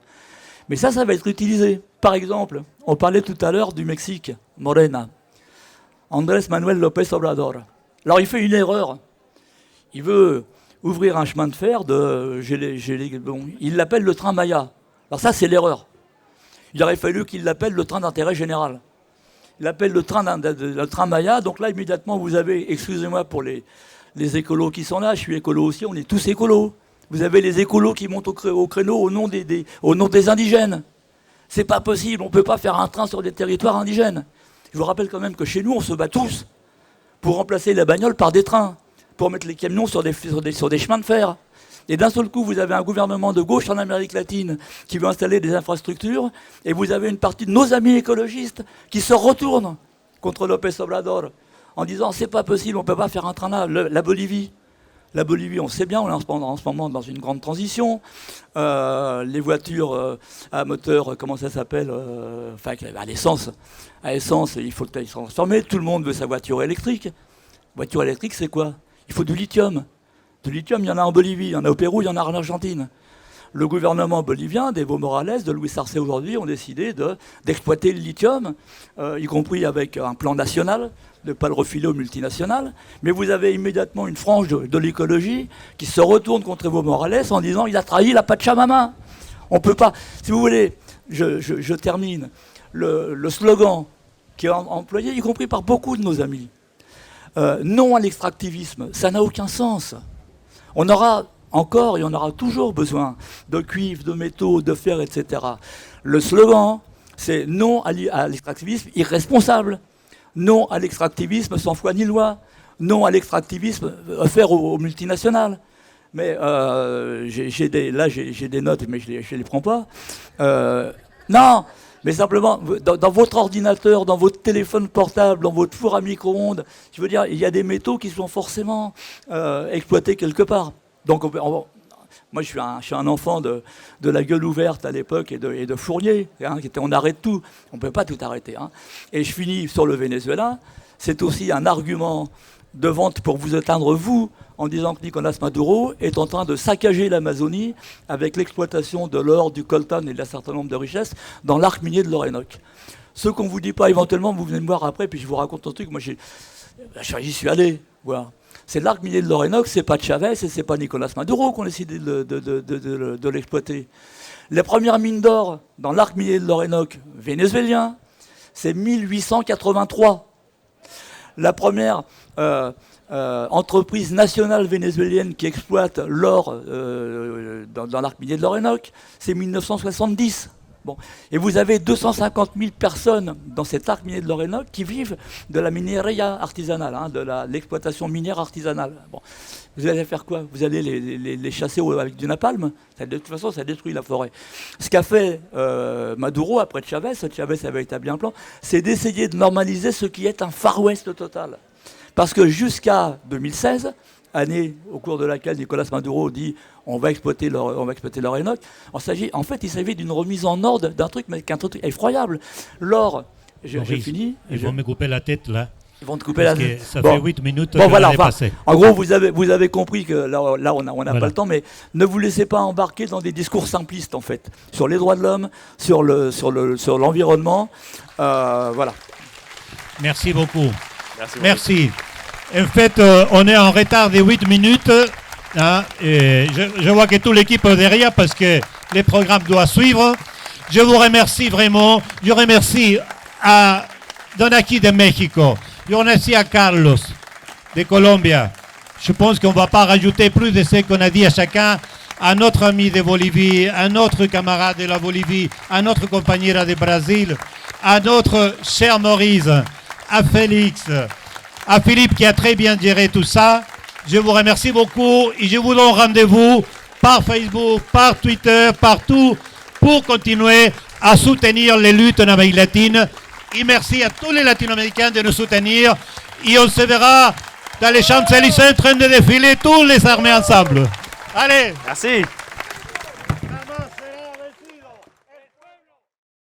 Mais ça va être utilisé. Par exemple, on parlait tout à l'heure du Mexique, Morena, Andrés Manuel López Obrador. Alors il fait une erreur. Il veut ouvrir un chemin de fer il l'appelle le train Maya. Alors ça, c'est l'erreur. Il aurait fallu qu'il l'appelle le train d'intérêt général. Il appelle le train Maya, donc là, immédiatement, vous avez, excusez-moi pour les écolos qui sont là, je suis écolo aussi, on est tous écolos. Vous avez les écolos qui montent au créneau au nom des indigènes. C'est pas possible, on ne peut pas faire un train sur des territoires indigènes. Je vous rappelle quand même que chez nous, on se bat tous pour remplacer la bagnole par des trains, pour mettre les camions sur des chemins de fer. Et d'un seul coup, vous avez un gouvernement de gauche en Amérique latine qui veut installer des infrastructures, et vous avez une partie de nos amis écologistes qui se retournent contre López Obrador en disant c'est pas possible, on ne peut pas faire un train là. La Bolivie, on sait bien, on est en ce moment dans une grande transition. Les voitures à moteur, comment ça s'appelle à l'essence. À essence, il faut se transformer. Tout le monde veut sa voiture électrique. Voiture électrique, c'est quoi? Il faut du lithium. Du lithium, il y en a en Bolivie, il y en a au Pérou, il y en a en Argentine. Le gouvernement bolivien, d'Evo Morales, de Luis Arce aujourd'hui, ont décidé d'exploiter le lithium, y compris avec un plan national, de ne pas le refiler aux multinationales. Mais vous avez immédiatement une frange de l'écologie qui se retourne contre Evo Morales en disant il a trahi la Pachamama. On ne peut pas. Si vous voulez, je termine. Le slogan qui est employé, y compris par beaucoup de nos amis, non à l'extractivisme, ça n'a aucun sens. On aura encore et on aura toujours besoin de cuivre, de métaux, de fer, etc. Le slogan, c'est non à l'extractivisme irresponsable, non à l'extractivisme sans foi ni loi, non à l'extractivisme offert aux multinationales. Mais j'ai des notes, mais je ne les prends pas. Non, mais simplement, dans votre ordinateur, dans votre téléphone portable, dans votre four à micro-ondes, je veux dire, il y a des métaux qui sont forcément exploités quelque part. Donc, moi, je suis un enfant de la gueule ouverte à l'époque et de Fournier. Hein, on arrête tout. On ne peut pas tout arrêter. Hein. Et je finis sur le Venezuela. C'est aussi un argument de vente pour vous atteindre, vous, en disant que Nicolás Maduro est en train de saccager l'Amazonie avec l'exploitation de l'or, du coltan et d'un certain nombre de richesses dans l'arc minier de l'Orénoque. Ce qu'on ne vous dit pas, éventuellement, vous venez me voir après, puis je vous raconte un truc. Moi, j'y suis allé voir. C'est l'arc minier de l'Orénoque, c'est pas Chavez et c'est pas Nicolás Maduro qui ont décidé de l'exploiter. Les premières mines d'or dans l'arc minier de l'Orénoque vénézuélien, c'est 1883. La première entreprise nationale vénézuélienne qui exploite l'or dans l'arc minier de l'Orénoque, c'est 1970. Bon. Et vous avez 250 000 personnes dans cet arc minier de l'Orénoque qui vivent de la mineria artisanale, hein, de l'exploitation minière artisanale. Bon. Vous allez faire quoi? Vous allez les chasser avec du napalm? De toute façon, ça détruit la forêt. Ce qu'a fait Maduro après Chavez avait établi un plan, c'est d'essayer de normaliser ce qui est un Far West total. Parce que jusqu'à 2016, année au cours de laquelle Nicolás Maduro dit on va exploiter l'Orénoque, en fait, il s'agit d'une remise en ordre d'un truc, mais qu'un truc effroyable. L'or, j'ai fini. Ils vont me couper la tête là. Ils vont te couper la tête. Ça fait 8 minutes que voilà, j'en ai passé. En gros, vous avez compris que là on n'a pas le temps, mais ne vous laissez pas embarquer dans des discours simplistes, en fait, sur les droits de l'homme, sur l'environnement. Voilà. Merci beaucoup. Merci. En fait, on est en retard de 8 minutes. Hein, et je vois que toute l'équipe est derrière parce que les programmes doivent suivre. Je vous remercie vraiment. Je remercie à Donaki de Mexico. Je remercie à Carlos de Colombie. Je pense qu'on ne va pas rajouter plus de ce qu'on a dit à chacun. À notre ami de Bolivie, à notre camarade de la Bolivie, à notre compagnera de Brésil, à notre cher Maurice, à Félix, à Philippe qui a très bien géré tout ça. Je vous remercie beaucoup et je vous donne rendez-vous par Facebook, par Twitter, partout pour continuer à soutenir les luttes en Amérique latine. Et merci à tous les Latino-Américains de nous soutenir. Et on se verra dans les Champs-Élysées en train de défiler tous les armées ensemble. Allez. Merci.